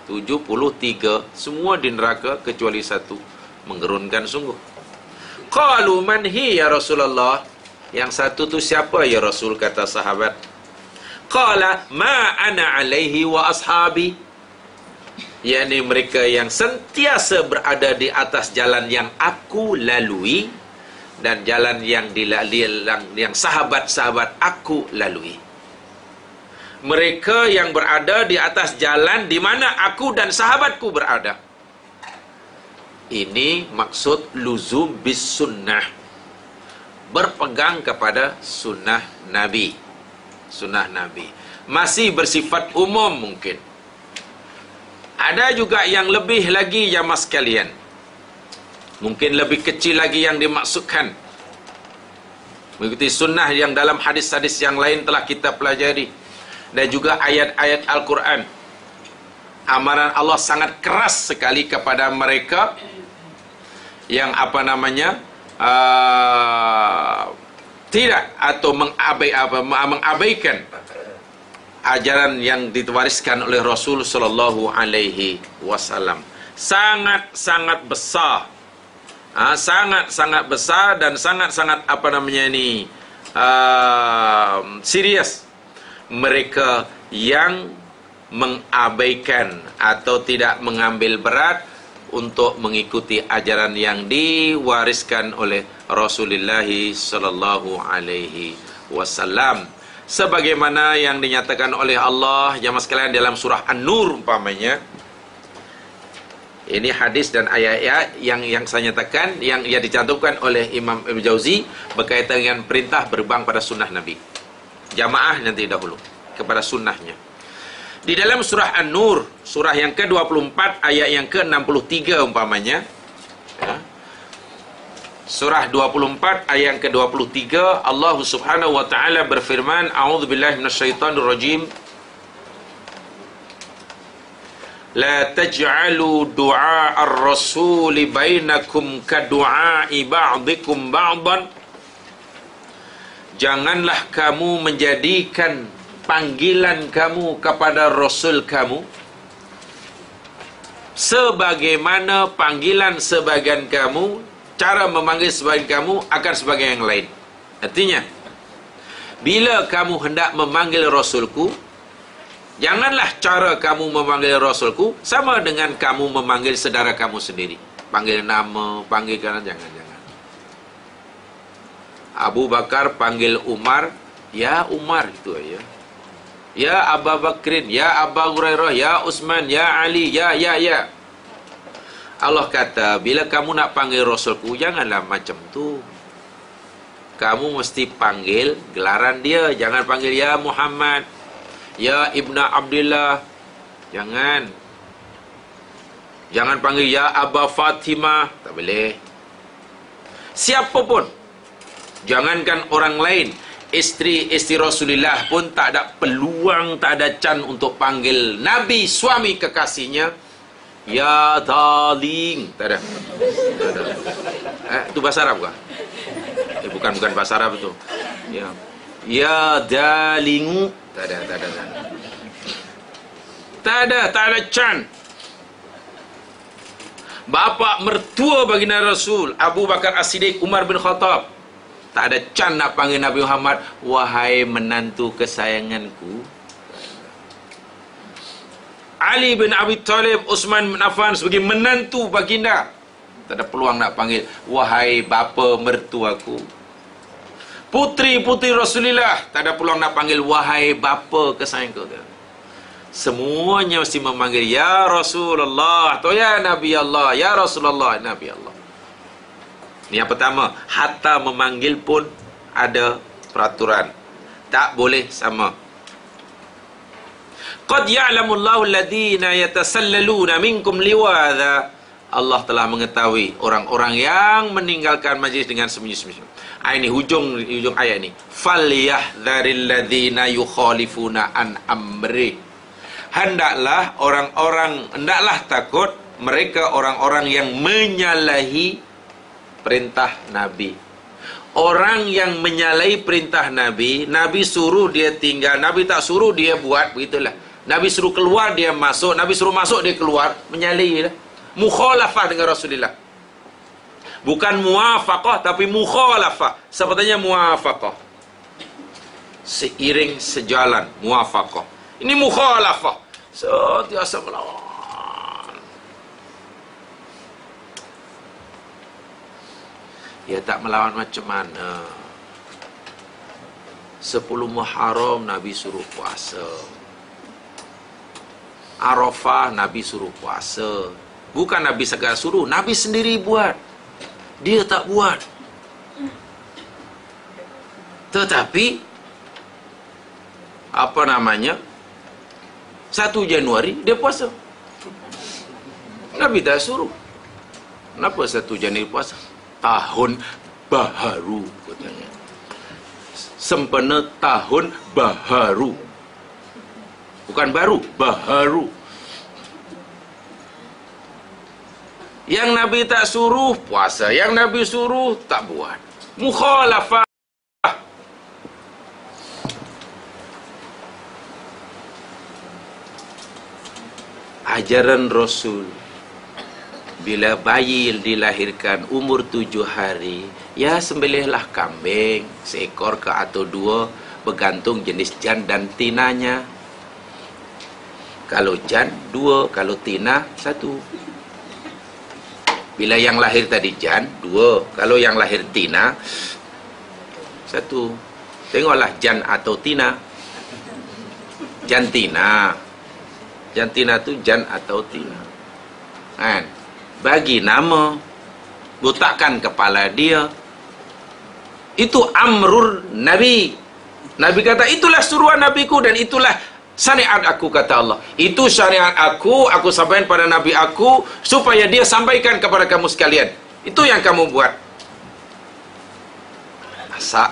73 semua di neraka kecuali satu. Menggerunkan sungguh. Qalu man hi ya Rasulullah? Yang satu tu siapa ya Rasul, kata sahabat. Qala ma ana alaihi wa ashabi. yakni mereka yang sentiasa berada di atas jalan yang aku lalui dan jalan yang sahabat-sahabat aku lalui. Mereka yang berada di atas jalan di mana aku dan sahabatku berada. Ini maksud luzum bis sunnah, berpegang kepada sunnah Nabi. Sunnah Nabi masih bersifat umum mungkin. Ada juga yang lebih lagi jamaah sekalian, mungkin lebih kecil lagi yang dimaksudkan, mengikuti sunnah yang dalam hadis-hadis yang lain telah kita pelajari. Dan juga ayat-ayat Al-Quran. Amaran Allah sangat keras sekali kepada mereka yang tidak atau mengabaikan ajaran yang diwariskan oleh Rasul sallallahu alaihi wasallam. Sangat-sangat besar. Sangat-sangat besar dan sangat-sangat serius mereka yang mengabaikan atau tidak mengambil berat untuk mengikuti ajaran yang diwariskan oleh Rasulullah sallallahu alaihi wasallam, sebagaimana yang dinyatakan oleh Allah jamaah sekalian dalam surah An-Nur umpamanya. Ini hadis dan ayat-ayat yang saya nyatakan, yang dicantumkan oleh Imam Ibn Jauzi berkaitan dengan perintah berpegang pada sunnah Nabi. Jamaah nanti dahulu kepada sunnahnya. Di dalam surah An-Nur, surah yang ke-24 ayat yang ke-63 umpamanya, surah 24 ayat yang ke-23, Allah Subhanahu wa taala berfirman, a'udzubillahi minasyaitonir rajim, la taj'alu du'a ar-rasuli bainakum ka du'a'i ba'dikum ba'dan. Janganlah kamu menjadikan panggilan kamu kepada Rasul kamu sebagaimana panggilan sebagian kamu, cara memanggil sebagian kamu akan sebagian yang lain. Artinya, bila kamu hendak memanggil Rasulku, janganlah cara kamu memanggil Rasulku sama dengan kamu memanggil saudara kamu sendiri. Panggil nama, panggil kanan, jangan. Abu Bakar panggil Umar, ya Umar, itu aja. Ya Abu Bakrin, ya Abu Hurairah, ya Utsman, ya Ali, ya. Allah kata, bila kamu nak panggil Rasulku, janganlah macam tu. Kamu mesti panggil gelaran dia. Jangan panggil ya Muhammad, Ya Ibna Abdillah. Jangan. Jangan panggil ya Aba Fatimah. Tak boleh. Siapa pun. Jangankan orang lain. Isteri Rasulullah pun tak ada peluang, tak ada can untuk panggil Nabi, suami kekasihnya, ya darling. Tak ada. Tak ada. Itu bahasa Arab kah? Bukan bahasa Arab itu. Ya darlingu. Tak ada. Tak ada can. Bapa mertua baginda Rasul, Abu Bakar As-Siddiq, Umar bin Khattab, tak ada can nak panggil Nabi Muhammad, wahai menantu kesayanganku. Ali bin Abi Thalib, Utsman bin Affan sebagai menantu baginda, tak ada peluang nak panggil wahai bapa mertuaku. Putri-putri Rasulullah tak ada peluang nak panggil wahai bapa kesayanganku. Semuanya mesti memanggil ya Rasulullah atau ya Nabi Allah, ya Rasulullah, Nabi Allah. Ini yang pertama. Hatta memanggil pun ada peraturan, tak boleh sama. Qad ya'lamullahu alladhina yatasallaluna minkum liwadha. Allah telah mengetahui orang-orang yang meninggalkan majlis dengan sembunyi-sembunyi. Ini hujung ayat ini. Falyahdharil ladzina yukhalifuna an amri. Hendaklah takut mereka orang-orang yang menyalahi perintah Nabi. Orang yang menyalahi perintah Nabi, Nabi suruh dia tinggal, Nabi tak suruh dia buat, begitulah. Nabi suruh keluar dia masuk, Nabi suruh masuk dia keluar, menyalahi lah. Mukhalafah dengan Rasulullah. Bukan muwafaqah tapi mukhalafah. Sepertinya muwafaqah. Seiring sejalan, muwafaqah. Ini mukhalafah. Sentiasa melawan. Ya tak melawan macam mana. 10 Muharram Nabi suruh puasa. Arafah Nabi suruh puasa. Bukan Nabi sekadar suruh, Nabi sendiri buat. Dia tak buat. Tetapi 1 Januari dia puasa. Nabi tak suruh. Kenapa 1 Januari puasa? Tahun baharu katanya. Sempena tahun baharu. Bukan baru, baharu. Yang Nabi tak suruh puasa, yang Nabi suruh tak buat. Mukhalafah. Ajaran Rasul, bila bayi dilahirkan umur 7 hari, ya sembelihlah kambing, seekor ke atau 2, bergantung jenis jan dan tinanya. Kalau jan 2, kalau tina 1. Bila yang lahir tadi jan 2, kalau yang lahir tina 1. Tengoklah jan atau tina. Jantina. Jantina tu jan atau tina. Kan? Bagi nama, botakkan kepala dia. Itu amrur Nabi. Nabi kata, itulah suruhan Nabiku dan itulah syariat aku, kata Allah. Itu syariat aku sampaikan pada Nabi aku, supaya dia sampaikan kepada kamu sekalian. Itu yang kamu buat. Masak,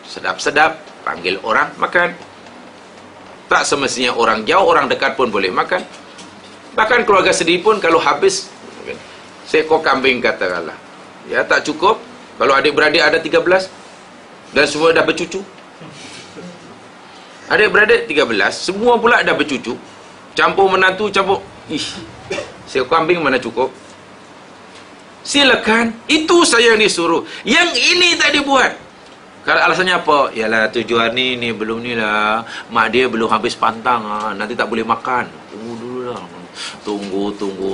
sedap-sedap, panggil orang makan. Tak semestinya orang jauh, orang dekat pun boleh makan. Bahkan keluarga sendiri pun kalau habis seekor kambing katakanlah, ya tak cukup. Kalau adik-beradik ada 13 dan semua dah bercucu, adik-beradik 13 semua pula dah bercucu, campur menantu, campur, seekor kambing mana cukup. Silakan, itu saya yang disuruh. Yang ini tak dibuat. Kalau alasannya apa? Yalah 7 hari ni belum ni lah, mak dia belum habis pantang, nanti tak boleh makan. Tunggu dulu lah. Tunggu.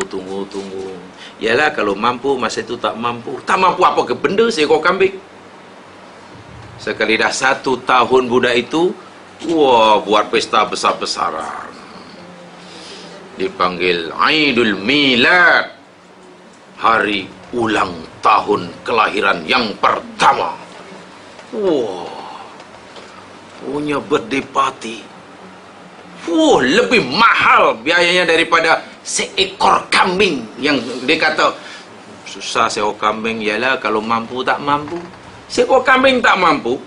Yalah kalau mampu, masa itu tak mampu. Tak mampu apa ke benda seekor kambing. Sekali dah 1 tahun budak itu, wah, buat pesta besar-besaran. Dipanggil Aidul Milad, hari ulang tahun kelahiran yang pertama. Wah, punya birthday party. lebih mahal biayanya daripada seekor kambing. Yang dia kata susah seekor kambing. Yalah, kalau mampu tak mampu. Seekor kambing tak mampu,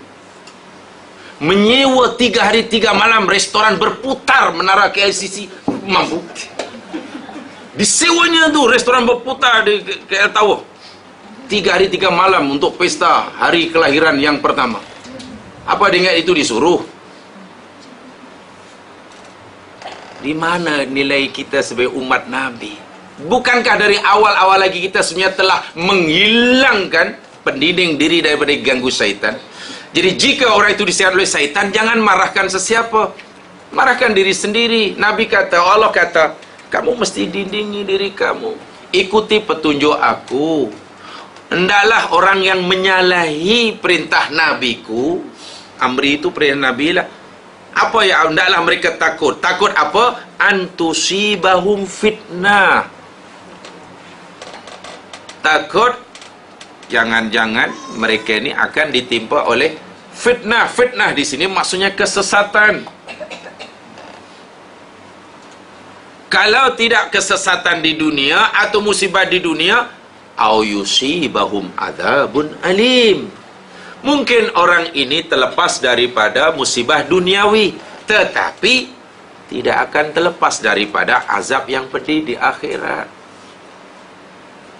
menyewa 3 hari 3 malam restoran berputar Menara KLCC mampu. Disewanya tu restoran berputar di KL Tower 3 hari 3 malam untuk pesta hari kelahiran yang pertama. Apa dia ingat itu disuruh? Di mana nilai kita sebagai umat Nabi? Bukankah dari awal-awal lagi kita sebenarnya telah menghilangkan pendinding diri daripada ganggu syaitan? Jadi jika orang itu disihir oleh syaitan, jangan marahkan sesiapa, marahkan diri sendiri. Nabi kata, Allah kata, kamu mesti dindingi diri kamu, ikuti petunjuk aku. Hendaklah orang yang menyalahi perintah Nabiku, amri itu perintah Nabi lah. Apa ya, hendaklah mereka takut. Takut apa? Antusibahum fitnah. Takut jangan-jangan mereka ini akan ditimpa oleh fitnah. Fitnah di sini maksudnya kesesatan. Kalau tidak kesesatan di dunia atau musibah di dunia, au yusibahum adzabun alim. Mungkin orang ini terlepas daripada musibah duniawi, tetapi tidak akan terlepas daripada azab yang pedih di akhirat.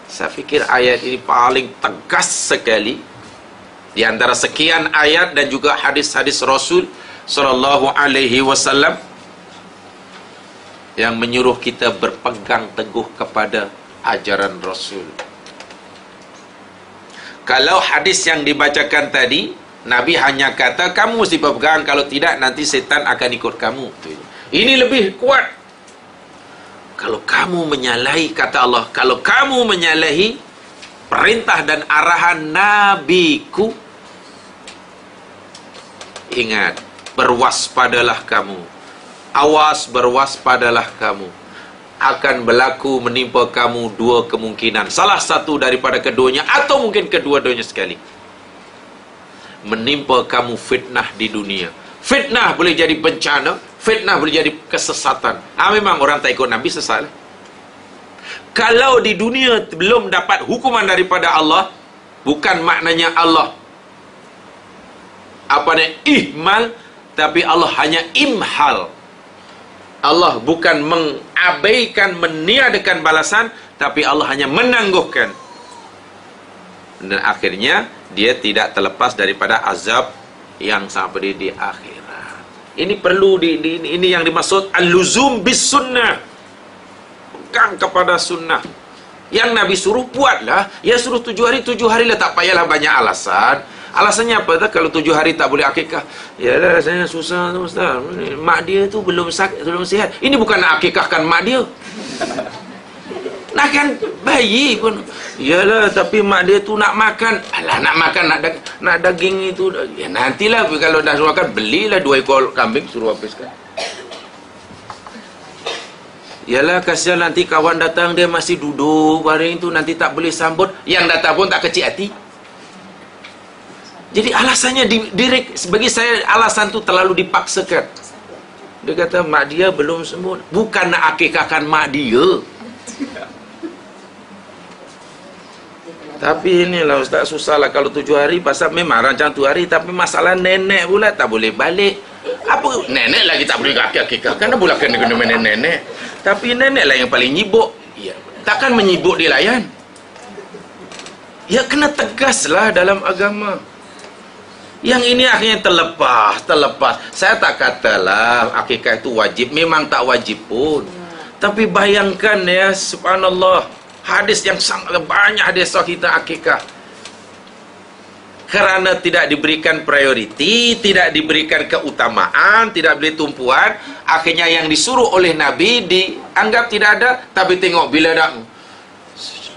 Saya fikir ayat ini paling tegas sekali di antara sekian ayat dan juga hadis-hadis Rasul sallallahu alaihi wasallam yang menyuruh kita berpegang teguh kepada ajaran Rasul. Kalau hadis yang dibacakan tadi, Nabi hanya kata kamu mesti berpegang, kalau tidak nanti setan akan ikut kamu. Ini lebih kuat. Kalau kamu menyalahi, kata Allah, kalau kamu menyalahi perintah dan arahan Nabiku, ingat, berwaspadalah kamu. Awas, berwaspadalah kamu. Akan berlaku menimpa kamu 2 kemungkinan. Salah satu daripada keduanya, atau mungkin kedua-duanya sekali. Menimpa kamu fitnah di dunia. Fitnah boleh jadi bencana, fitnah boleh jadi kesesatan. Memang orang tak ikut Nabi sesat. Kalau di dunia belum dapat hukuman daripada Allah, bukan maknanya Allah ihmal, tapi Allah hanya imhal. Allah bukan mengabaikan, meniadakan balasan, tapi Allah hanya menangguhkan. Dan akhirnya dia tidak terlepas daripada azab yang sangat pedih di akhirat. Ini perlu ini yang dimaksud al-luzum bis sunnah. Pegang kepada sunnah. Yang Nabi suruh buatlah. Ya suruh 7 hari, 7 hari lah, tak payahlah banyak alasan. Alasannya apa tak? Kalau 7 hari tak boleh akikah, yalah rasanya susah tu Ustaz, mak dia tu belum sihat. Ini bukan nak akikahkan mak dia, nak kan bayi pun. Yalah tapi mak dia tu nak makan. Alah, nak makan, nak daging itu, ya nantilah kalau dah suruh makan, belilah 2 ekor kambing suruh habiskan. Yalah kasihan nanti kawan datang dia masih duduk hari itu, nanti tak boleh sambut. Yang datang pun tak kecil hati. Jadi alasannya bagi saya alasan tu terlalu dipaksakan. Dia kata mak dia belum sembuh. Bukan nak akikahkan mak dia. Tapi inilah Ustaz, susahlah kalau 7 hari. Pasal memang rancang 7 hari, tapi masalah nenek pula tak boleh balik. Apa nenek lagi tak boleh akikahkan, dah pula kena nenek. Tapi nenek lah yang paling nyibuk. Ya, takkan menyibuk dilayan. Ya kena tegaslah dalam agama. Yang ini akhirnya terlepas. Saya tak katalah akikah itu wajib, memang tak wajib pun. Tapi bayangkan ya, subhanallah, hadis yang sangat banyak hadis kita akikah. Kerana tidak diberikan prioriti, tidak diberikan keutamaan, tidak beri tumpuan, akhirnya yang disuruh oleh Nabi dianggap tidak ada. Tapi tengok bila dah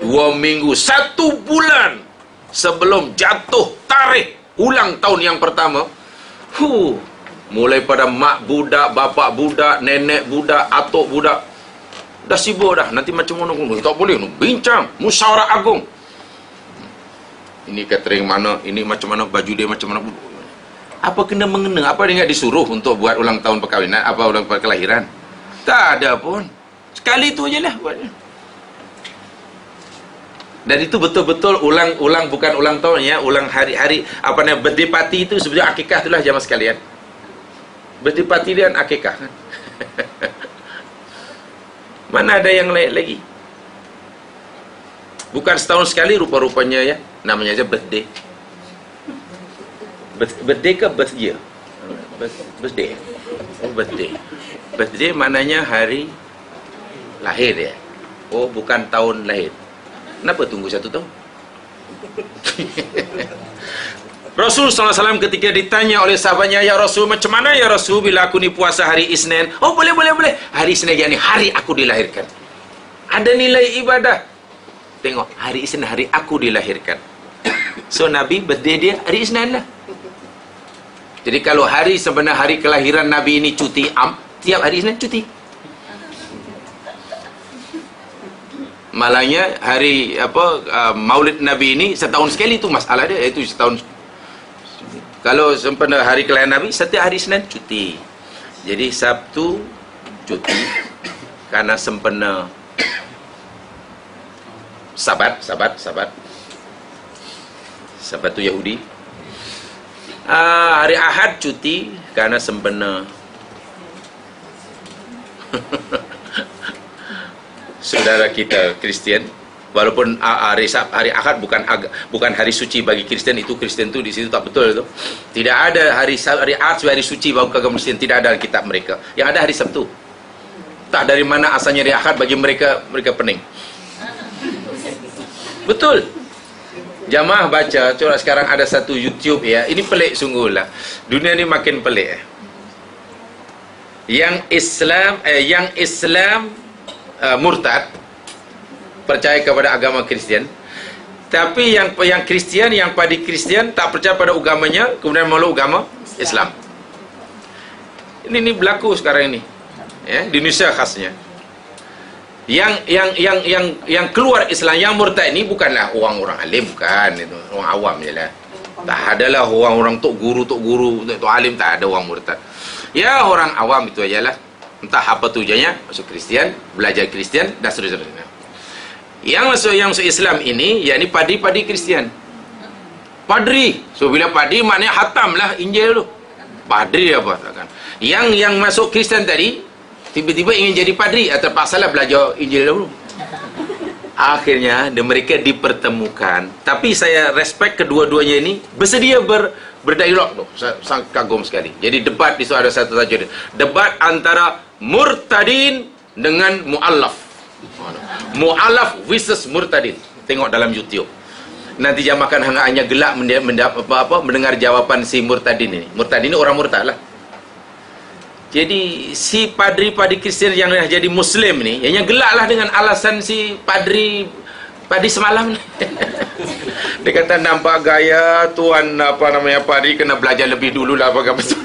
2 minggu, 1 bulan sebelum jatuh tarikh ulang tahun yang pertama, mulai pada mak budak, bapak budak, nenek budak, atuk budak dah sibuk dah. Nanti macam mana pun tak boleh bincang musyawarah agung, ini catering mana, ini macam mana, baju dia macam mana. Apa kena mengena? Apa dia disuruh untuk buat ulang tahun perkahwinan? Apa ulang tahun kelahiran? Tak ada pun. Sekali tu je lah buatnya. Dan itu betul-betul ulang bukan ulang tahun ya, ulang hari-hari apa namanya, birthday party itu sebenarnya akikah itulah jamaah sekalian. Birthday party dia akikah kan. Mana ada yang lain lagi? Bukan setahun sekali rupa-rupanya ya, namanya aja birthday. Birthday ke birthday? Birthday. Oh, birthday. Birthday maknanya hari lahir ya. Oh, bukan tahun lahir. Kenapa tunggu 1 tahun? Rasul SAW ketika ditanya oleh sahabatnya, ya Rasul, macam mana ya Rasul bila aku ni puasa hari Isnin? Oh, boleh. Hari Isnin yakni hari aku dilahirkan. Ada nilai ibadah. Tengok, hari Isnin hari aku dilahirkan. So Nabi birthday dia hari Isnin lah. Jadi kalau hari sebenar hari kelahiran Nabi ini cuti, tiap hari Isnin cuti. Malahnya hari Maulid Nabi ini setahun sekali, itu masalah dia, iaitu setahun. Kalau sempena hari kelahiran Nabi, setiap hari Isnin cuti. Jadi Sabtu cuti karena sempena Sabat tu Yahudi. Hari Ahad cuti karena sempena saudara kita Kristian. Walaupun hari Ahad bukan hari suci bagi Kristian, itu Kristian tu di situ tak betul itu. Tidak ada hari Ahad sebagai hari suci bagi agama Kristian, tidak ada dalam kitab mereka. Yang ada hari Sabtu. Tak dari mana asalnya hari Ahad bagi mereka pening. Betul. Jamaah baca, coba sekarang ada satu YouTube ya. Ini pelik sungguh lah. Dunia ni makin pelik. Yang Islam murtad, percaya kepada agama Kristian, tapi yang Kristian, yang padi Kristian tak percaya pada agamanya, kemudian meluk agama Islam. Ini berlaku sekarang ini ya, di Indonesia khasnya. Yang keluar Islam, yang murtad ini bukanlah orang-orang alim, bukan, itu orang awam je lah. Tak adalah orang-orang tok guru, tok alim, tak ada orang murtad. Ya orang awam itu ajalah. Entah apa tujuannya, masuk Kristian, belajar Kristian dan seterusnya. Yang masuk Islam ini, yakni padi Kristian. Padri. So bila padri maknanya hatam lah Injil tu. Padri apa kan? Yang masuk Kristian tadi tiba-tiba ingin jadi padri, terpaksalah belajar Injil dulu. Akhirnya mereka dipertemukan. Tapi saya respect kedua-duanya ini bersedia berdialog tu. Saya sangat kagum sekali. Jadi debat di situ ada satu tajuk. Debat antara murtadin dengan mu'allaf. Mu'allaf versus murtadin. Tengok dalam YouTube. Nanti jam makan hanya gelak mendengar jawapan si murtadin ini. Murtadin ini orang murtad lah. Jadi si padri Kristian yang dah jadi Muslim ni, yang gelaklah dengan alasan si padri semalam ni. Dia kata nampak gaya tuan padri kena belajar lebih dulu lah apa betul.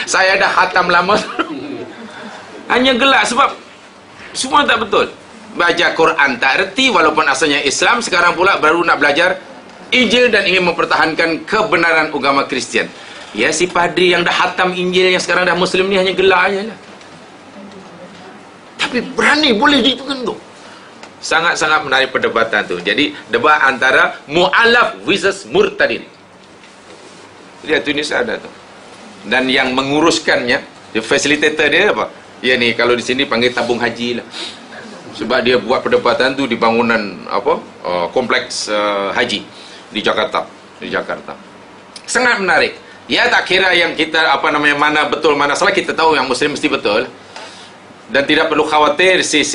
Saya dah khatam lama. Hanya gelak sebab semua tak betul. Baca Quran tak erti walaupun asalnya Islam, sekarang pula baru nak belajar Injil dan ingin mempertahankan kebenaran agama Kristian. Ya, si padri yang dah khatam Injil yang sekarang dah Muslim ni hanya gelak aja lah. Tapi berani boleh ditukan tu. Sangat-sangat menarik perdebatan tu. Jadi debat antara mu'alaf versus murtadin. Lihat Tunisia ada tu. Dan yang menguruskannya, the facilitator dia apa? Ya ni kalau di sini panggil tabung haji lah. Sebab dia buat perdebatan tu di bangunan kompleks haji di Jakarta. Sangat menarik. Ya, tak kira yang kita mana betul mana salah, kita tahu yang Muslim mesti betul. Dan tidak perlu khawatir si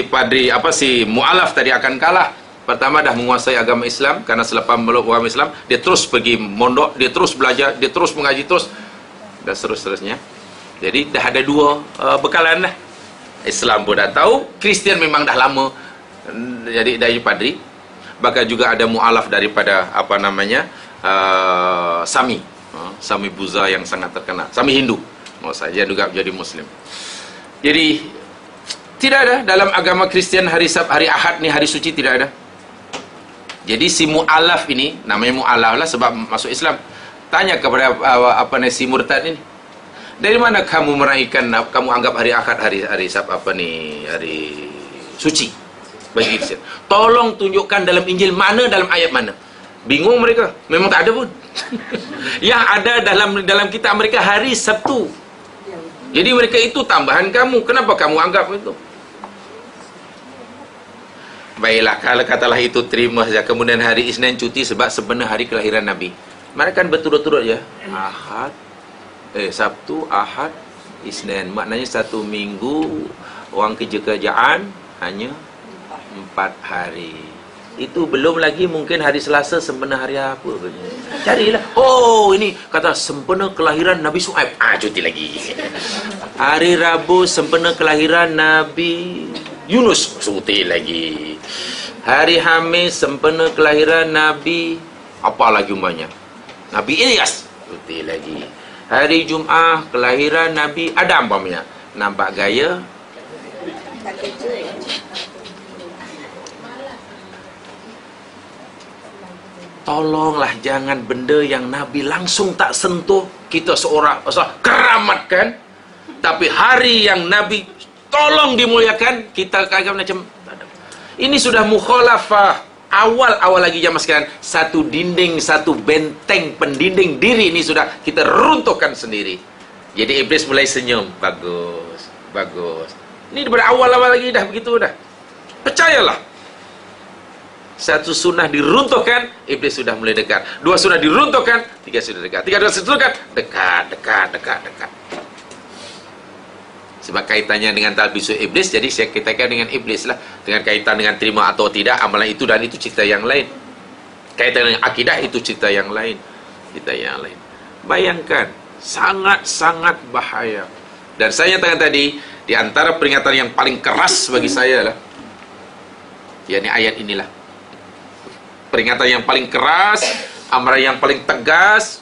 padri si mu'alaf tadi akan kalah. Pertama dah menguasai agama Islam, karena selepas meluk agama Islam dia terus pergi mondok, dia terus belajar, dia terus mengaji terus dan seterusnya. Jadi dah ada dua bekalan lah. Islam pun dah tahu, Kristian memang dah lama jadi dari padri. Bahkan juga ada mu'alaf daripada Sami Buza yang sangat terkenal, Sami Hindu. Saya juga jadi Muslim. Jadi tidak ada dalam agama Kristian hari Ahad ni hari suci, tidak ada. Jadi si mu'alaf ini namanya mu'alaf lah sebab masuk Islam. Tanya kepada si murtad ini, dari mana kamu meraihkan, kamu anggap hari Ahad hari suci bagi Islam? Tolong tunjukkan dalam Injil mana, dalam ayat mana. Bingung mereka, memang tak ada pun. Yang ada dalam kitab mereka hari Sabtu. Jadi mereka itu tambahan kamu. Kenapa kamu anggap itu? Baiklah, kalau katalah itu terima saja. Kemudian hari Isnin cuti sebab sebenar hari kelahiran Nabi. Mereka kan berturut-turut ya. Sabtu, Ahad, Isnin. Maknanya satu minggu orang kerjaan hanya 4 hari. Itu belum lagi mungkin hari Selasa sebenar hari apa. Carilah. Oh, ini kata sempena kelahiran Nabi Suhaib. Cuti lagi. Hari Rabu sempena kelahiran Nabi Yunus. Cuti lagi. Hari Khamis sempena kelahiran Nabi apa lagi umpamanya? Nabi Ilyas. Cuti lagi. Hari Jumaat kelahiran Nabi Adam umpamanya. Nampak gaya? Tolonglah jangan benda yang Nabi langsung tak sentuh kita seorang keramatkan, tapi hari yang Nabi tolong dimuliakan kita kagak macam. Ini sudah mukhalafah awal lagi zaman sekarang. Satu dinding, satu benteng pendinding diri ini sudah kita runtuhkan sendiri. Jadi iblis mulai senyum. Bagus. Ini daripada awal lagi dah begitu dah. Percayalah. Satu sunnah diruntuhkan, iblis sudah mulai dekat. 2 sunnah diruntuhkan, 3 sudah dekat. 3 sudah dekat. Sebab kaitannya dengan talbisul iblis, jadi saya katakan dengan iblis lah. Dengan kaitan dengan terima atau tidak amalan itu, dan itu cerita yang lain. Kaitan dengan akidah itu cerita yang lain. Bayangkan, sangat-sangat bahaya. Dan saya nyatakan tadi, di antara peringatan yang paling keras bagi saya lah, yakni ayat inilah. Peringatan yang paling keras, amaran yang paling tegas,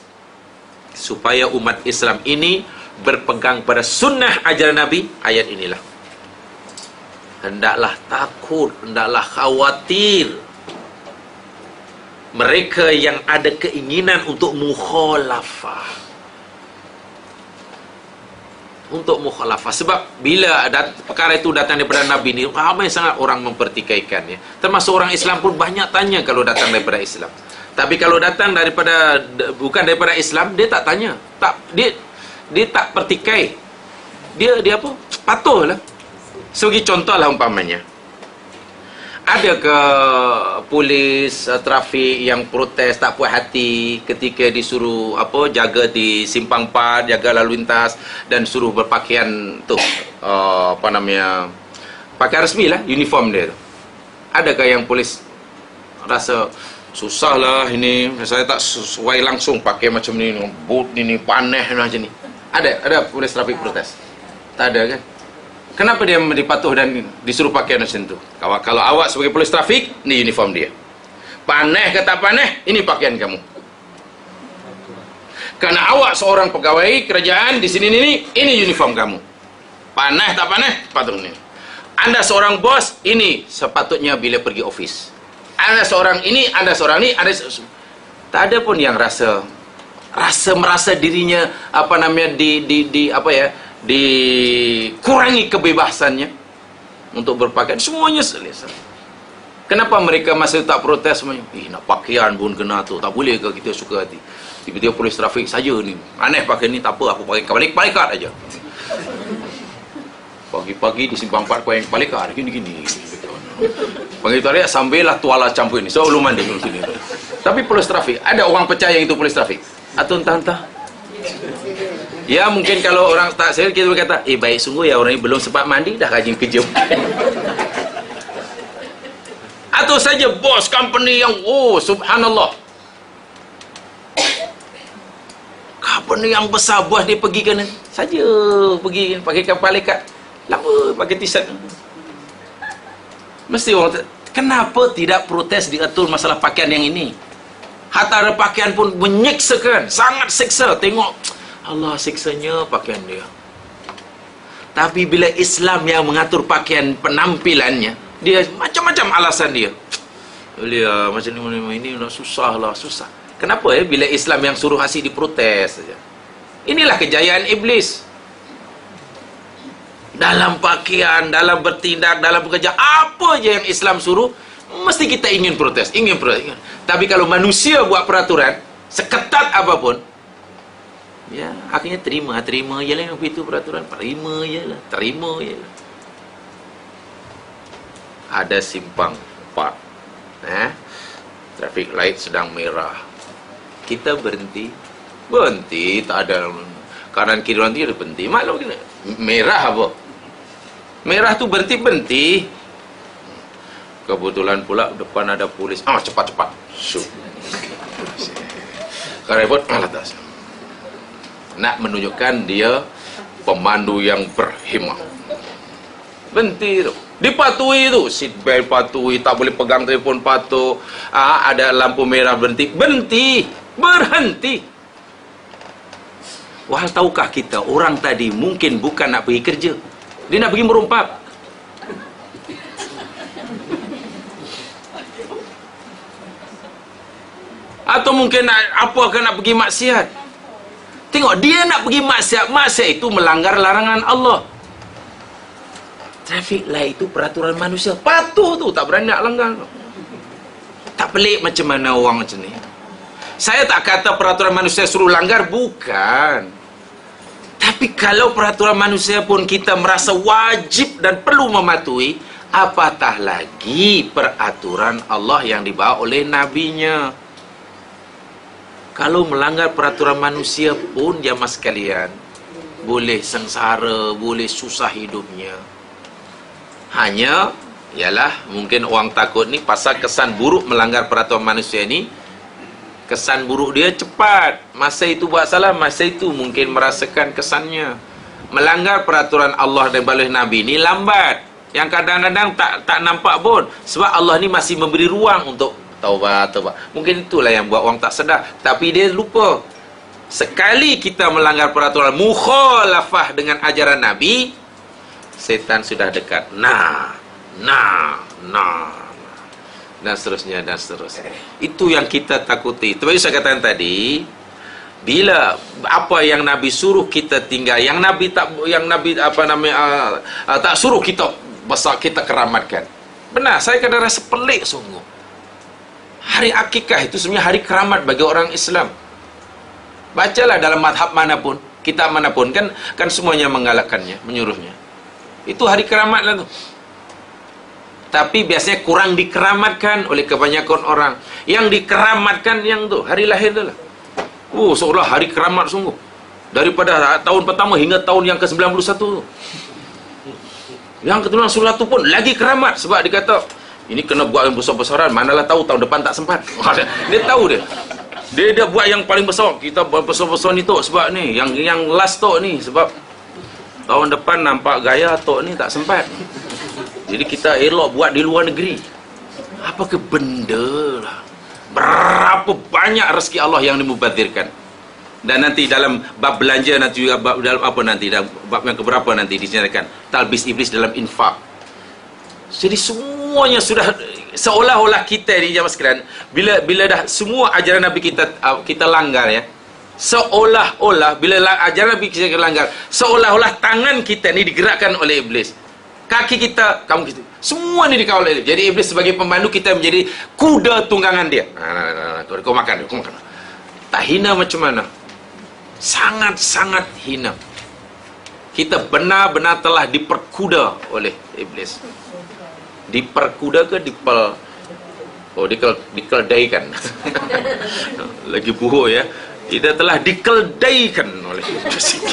supaya umat Islam ini berpegang pada sunnah ajaran Nabi. Ayat inilah. Hendaklah takut, hendaklah khawatir mereka yang ada keinginan untuk mukhalafah. Sebab bila perkara itu datang daripada Nabi ni, ramai sangat orang mempertikaikannya. Termasuk orang Islam pun banyak tanya kalau datang daripada Islam. Tapi kalau datang bukan daripada Islam, dia tak tanya. Dia tak pertikai. Dia apa? Patuhlah. Sebagai contohlah umpamanya, ada ke polis trafik yang protes tak puas hati ketika disuruh jaga di simpang 4, jaga lalu lintas, dan suruh berpakaian pakaian resmi lah, uniform dia tu. Adakah yang polis rasa susah lah ini, saya tak sesuai langsung pakai macam ni, boot ni panas macam ni? Ada polis trafik protes? Tak ada kan? Kenapa dia dipatuh dan disuruh pakai macam tu? Kalau awak sebagai polis trafik, ni uniform dia. Panas ke tak panas, ini pakaian kamu. Kerana awak seorang pegawai kerajaan di sini ini uniform kamu. Panas tak panas, patuh ni. Anda seorang bos, ini sepatutnya bila pergi office. Anda seorang ini, Anda seorang ni, tak ada pun yang merasa dirinya dikurangi kebebasannya untuk berpakaian. Semuanya selesa. Kenapa mereka masih tak protes semuanya? Nak pakaian pun kena tu, tak boleh ke kita suka hati? Tiba-tiba polis trafik saja ni, aneh pakai ni, tak apa, aku pakai balik aja. Pagi-pagi di simpang 4 pakai balik gini. Pagi tarik sambil lah tuala campur ini. So belum mandi dulu sini. Tapi polis trafik, ada orang percaya itu polis trafik? Atau entah-entah? Ya mungkin kalau orang tak serius kita berkata, baik sungguh ya orang ini belum sempat mandi dah rajin kerja. Atau saja bos company yang subhanallah, company yang besar bos dia pergi kan saja pergi pakai kapal ikat lama pakai t-shirt. Mesti orang kenapa tidak protes diatur masalah pakaian yang ini? Hatta pakaian pun menyeksakan, sangat seksa. Tengok Allah siksanya pakaian dia. Tapi bila Islam yang mengatur pakaian penampilannya, dia macam-macam alasan dia. Macam ni susah. Kenapa bila Islam yang suruh asyik diprotes saja? Inilah kejayaan iblis. Dalam pakaian, dalam bertindak, dalam bekerja, apa je yang Islam suruh, mesti kita ingin protes, ingin protes. Tapi kalau manusia buat peraturan seketat apapun, ya akhirnya terima je lah itu peraturan, terima je lah. Ada simpang 4, traffic light sedang merah, kita berhenti, tak ada kanan kiri nanti ada berhenti, maklum kena merah apa? Merah tu berhenti. Kebetulan pula depan ada polis. Cepat. Syuk. Karepot atas. Nak menunjukkan dia pemandu yang berhimah. Berhenti tu. Dipatuhi tu. Seat belt patuhi, tak boleh pegang telefon patuh. Ada lampu merah berhenti. Berhenti. Wah, tahukah kita orang tadi mungkin bukan nak pergi kerja. Dia nak pergi merompak. Atau mungkin nak pergi maksiat. Tengok, dia nak pergi maksiat. Maksiat itu melanggar larangan Allah. Traffic light itu peraturan manusia. Patuh tu, tak berani nak langgar. Tak pelik macam mana orang macam ni. Saya tak kata peraturan manusia suruh langgar, bukan. Tapi kalau peraturan manusia pun kita merasa wajib dan perlu mematuhi, apatah lagi peraturan Allah yang dibawa oleh nabinya. Kalau melanggar peraturan manusia pun, jamaah sekalian, boleh sengsara, boleh susah hidupnya. Hanya ialah mungkin orang takut ni pasal kesan buruk melanggar peraturan manusia ni. Kesan buruk dia cepat. Masa itu buat salah, masa itu mungkin merasakan kesannya. Melanggar peraturan Allah dan oleh Nabi ni lambat. Yang kadang-kadang tak nampak pun. Sebab Allah ni masih memberi ruang untuk taubat. Mungkin itulah yang buat orang tak sedar. Tapi dia lupa. Sekali kita melanggar peraturan mukhalafah dengan ajaran Nabi, setan sudah dekat. Dan seterusnya. Itu yang kita takuti. Seperti saya katakan tadi, bila apa yang Nabi suruh kita tinggal, yang Nabi tak suruh kita besar, kita keramatkan. Benar, saya kadang rasa pelik sungguh. Hari akikah itu sebenarnya hari keramat bagi orang Islam. Bacalah dalam madhab manapun, kitab manapun, kan semuanya menggalakkannya, menyuruhnya. Itu hari keramat lah tu. Tapi biasanya kurang dikeramatkan oleh kebanyakan orang. Yang dikeramatkan yang tu hari lahir tu lah. Seolah hari keramat sungguh. Daripada tahun pertama hingga tahun yang ke-91 tu. Yang keturunan surat tu pun lagi keramat. Sebab dia kata, ini kena buat yang besar-besaran. Manalah tahu tahun depan tak sempat. Dia tahu dia. Dia buat yang paling besar. Kita buat besar-besar ni tu. Sebab ni, yang last tu ni. Sebab tahun depan nampak gaya tu ni tak sempat. Jadi kita elok buat di luar negeri. Apa ke benda lah. Berapa banyak rezeki Allah yang dimubazirkan. Dan nanti dalam bab belanja nanti juga bab dalam apa nanti, dalam bab yang keberapa nanti diceritakan talbis iblis dalam infak. Jadi semuanya sudah seolah-olah kita ni jamaah sekalian, bila dah semua ajaran Nabi kita langgar ya. Seolah-olah bila ajaran Nabi kita langgar, seolah-olah tangan kita ni digerakkan oleh iblis. Kaki kita, kamu gitu. Semua ni dikawal oleh iblis. Jadi iblis sebagai pemandu kita menjadi kuda tunggangan dia. Kau makan. Tak hina macam mana? Sangat-sangat hina. Kita benar-benar telah diperkuda oleh iblis. Diperkuda ke dikeldaikan? Lagi buruk ya. Kita telah dikeldaikan oleh iblis.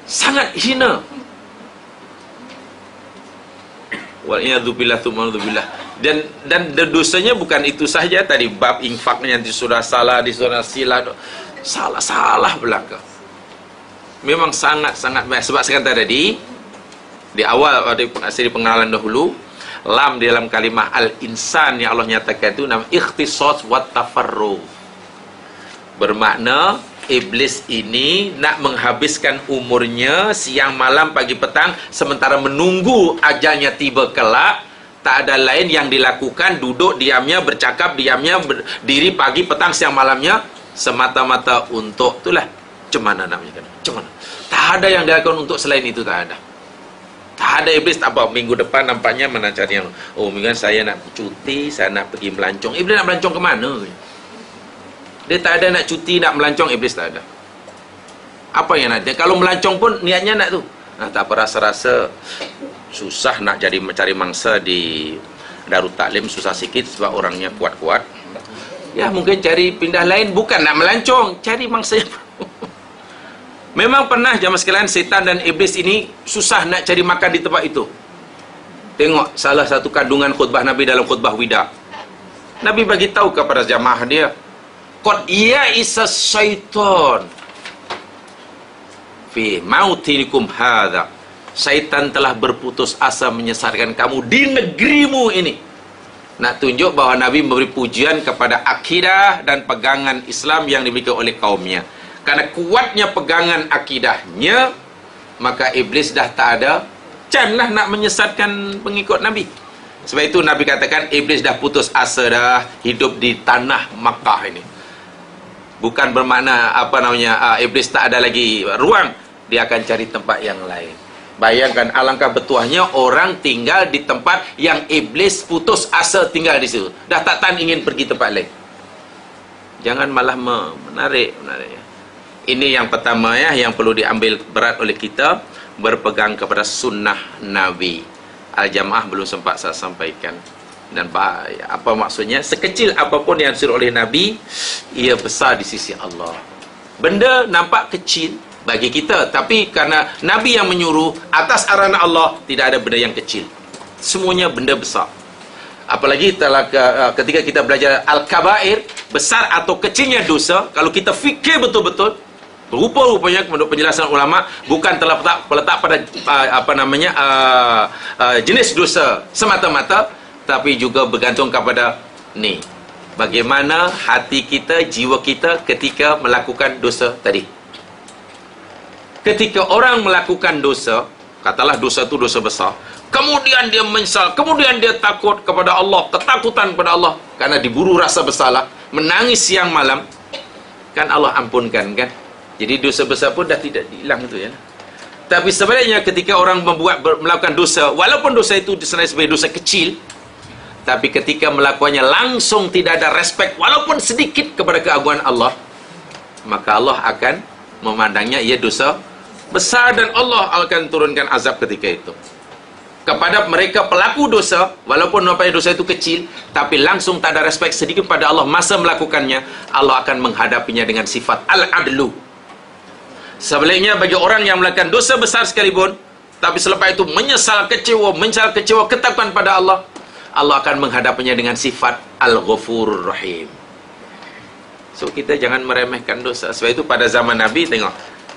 Sangat hina. Wal'iyadzubillah tu'manudzubillah. Dan dosanya bukan itu sahaja. Tadi bab infaknya yang sudah salah, sudah silah, salah belaka. Memang sangat-sangat baik. Sebab saya kata tadi di awal seri pengenalan dahulu, lam di dalam kalimah al-insan yang Allah nyatakan itu nama ikhtisas wa tafarruq. Bermakna iblis ini nak menghabiskan umurnya siang malam pagi petang, sementara menunggu ajalnya tiba kelak Tak ada lain yang dilakukan, duduk diamnya, bercakap diamnya, berdiri pagi, petang, siang, malamnya, semata-mata untuk, itulah cemana namanya kan, cemana. Tak ada yang dilakukan untuk selain itu, tak ada. Tak ada. Iblis tak apa, minggu depan nampaknya mana cari yang, oh minggu saya nak cuti, saya nak pergi melancong. Iblis nak melancong ke mana? Dia tak ada nak cuti, nak melancong, iblis tak ada. Apa yang nak dia? Kalau melancong pun niatnya nak tu. Nah, tak apa, rasa-rasa susah nak jadi mencari mangsa di Darut Taklim, susah sikit sebab orangnya kuat-kuat. Ya mungkin cari pindah lain, bukan nak melancong, cari mangsa yang memang pernah jamaah sekalian, setan dan iblis ini susah nak cari makan di tempat itu. Tengok salah satu kandungan khutbah Nabi dalam khutbah wida. Nabi bagi tahu kepada jamaah dia, qad ya'isa syaitan fi mautinikum hadza. Syaitan telah berputus asa menyesatkan kamu di negerimu ini. Nak tunjuk bahawa Nabi memberi pujian kepada akidah dan pegangan Islam yang dimiliki oleh kaumnya. Karena kuatnya pegangan akidahnya, maka iblis dah tak ada canlah nak menyesatkan pengikut Nabi. Sebab itu Nabi katakan iblis dah putus asa dah hidup di tanah Makkah ini. Bukan bermakna iblis tak ada lagi ruang, dia akan cari tempat yang lain. Bayangkan alangkah bertuahnya orang tinggal di tempat yang iblis putus asa tinggal di situ. Dah tak tahan ingin pergi tempat lain. Jangan malah menarik ya. Ini yang pertama ya, yang perlu diambil berat oleh kita, berpegang kepada sunnah Nabi. Al-Jamaah belum sempat saya sampaikan. Dan apa maksudnya? Sekecil apapun yang disuruh oleh Nabi, ia besar di sisi Allah. Benda nampak kecil bagi kita, tapi karena Nabi yang menyuruh atas arahan Allah, tidak ada benda yang kecil, semuanya benda besar. Apalagi ketika kita belajar Al-Kabair, besar atau kecilnya dosa, kalau kita fikir betul-betul, rupa-rupanya menurut penjelasan ulama, bukan terletak pada jenis dosa semata-mata, tapi juga bergantung kepada ni, bagaimana hati kita, jiwa kita ketika melakukan dosa tadi. Ketika orang melakukan dosa, katalah dosa itu dosa besar, kemudian dia menyesal, kemudian dia takut kepada Allah, ketakutan kepada Allah karena diburu rasa bersalah, menangis siang malam, kan Allah ampunkan kan. Jadi dosa besar pun dah tidak hilang itu ya. Tapi sebaliknya ketika orang melakukan dosa, walaupun dosa itu disenai sebagai dosa kecil, tapi ketika melakukannya langsung tidak ada respek walaupun sedikit kepada keagungan Allah, maka Allah akan memandangnya ia dosa besar, dan Allah akan turunkan azab ketika itu kepada mereka pelaku dosa. Walaupun dosa itu kecil, tapi langsung tak ada respek sedikit pada Allah masa melakukannya, Allah akan menghadapinya dengan sifat al-adlu. Sebaliknya bagi orang yang melakukan dosa besar sekalipun, tapi selepas itu menyesal kecewa, ketakutan pada Allah, Allah akan menghadapinya dengan sifat al-ghafurur rahim. So kita jangan meremehkan dosa. Sebab itu pada zaman Nabi, tengok,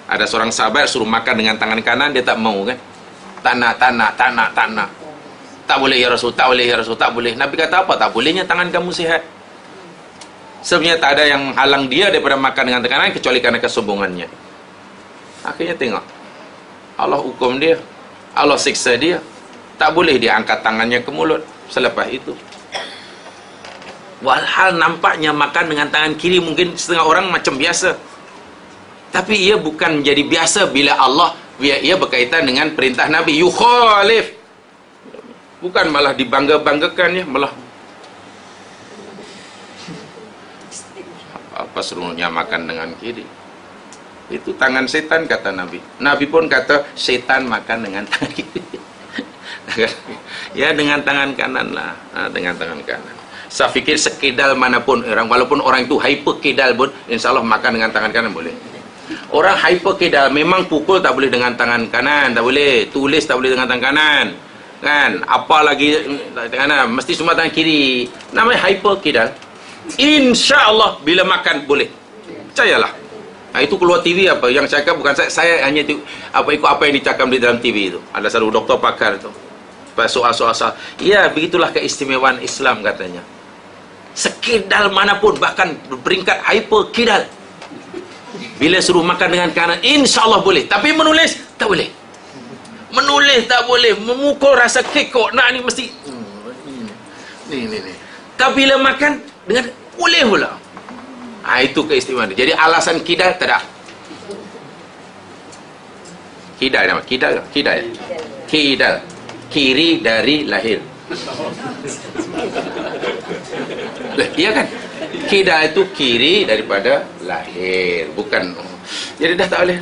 ada seorang sahabat suruh makan dengan tangan kanan, dia tak mau kan. Tak nak. Tak boleh ya Rasul, tak boleh ya Rasul, tak boleh. Nabi kata apa? Tak bolehnya tangan kamu sihat. Sebenarnya tak ada yang halang dia daripada makan dengan tangan kanan kecuali karena kesombongannya. Akhirnya tengok, Allah hukum dia, Allah siksa dia. Tak boleh dia angkat tangannya ke mulut selepas itu. Walhal nampaknya makan dengan tangan kiri mungkin setengah orang macam biasa, tapi ia bukan menjadi biasa bila ia berkaitan dengan perintah Nabi. Yukhalif, bukan malah dibangga-banggakan ya, malah apa seluruhnya makan dengan kiri. Itu tangan setan kata Nabi. Nabi pun kata setan makan dengan tangan kiri. Ya dengan tangan kanan lah, dengan tangan kanan. Saya fikir sekedal manapun orang, walaupun orang itu hyper kedal pun, insya Allah makan dengan tangan kanan boleh. Orang hyper kedal memang pukul tak boleh dengan tangan kanan, tak boleh, tulis tak boleh dengan tangan kanan, kan? Apa lagi tangan kanan, mesti semua tangan kiri. Namanya hyper kedal. Insya Allah bila makan boleh, percayalah. Nah, itu keluar TV apa yang cakap bukan saya hanya ikut apa yang dicakap di dalam TV itu. Ada satu doktor pakar itu, soal-soal, ya begitulah keistimewaan Islam katanya. Sekedal manapun, bahkan beringkat hyper kedal, bila suruh makan dengan kanan, insya Allah boleh. Tapi menulis tak boleh. Menulis tak boleh. Memukul rasa kekok nak ni mesti Nih. Tapi bila makan dengan boleh pula. Itu keistimewaan. Jadi alasan kidal tak ada. Kidal nama. Kidal. Kidal. Kiri dari lahir. Iya kan? Kidal itu kiri daripada lahir, bukan. Jadi dah tak boleh.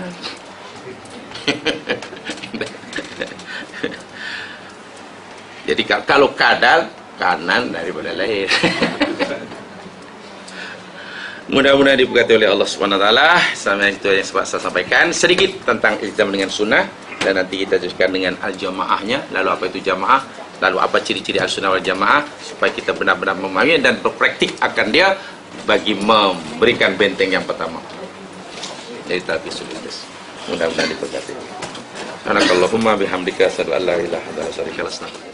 Jadi kalau kadal, kanan daripada lahir. Mudah-mudahan diberkati oleh Allah Subhanahu wa taala. Sampai itu yang saya sampaikan sedikit tentang iltizam dengan sunnah, dan nanti kita teruskan dengan al-jamaahnya. Lalu apa itu jamaah? Lalu apa ciri-ciri al-sunnah wal jamaah, supaya kita benar-benar memahami dan berpraktik akan dia bagi memberikan benteng yang pertama. Jadi talbisul ilbas. Mudah-mudahan diberkati. Subhanakallahumma bihamdika asyhadu an la ilaha illa anta astaghfiruka wa atubu ilaik.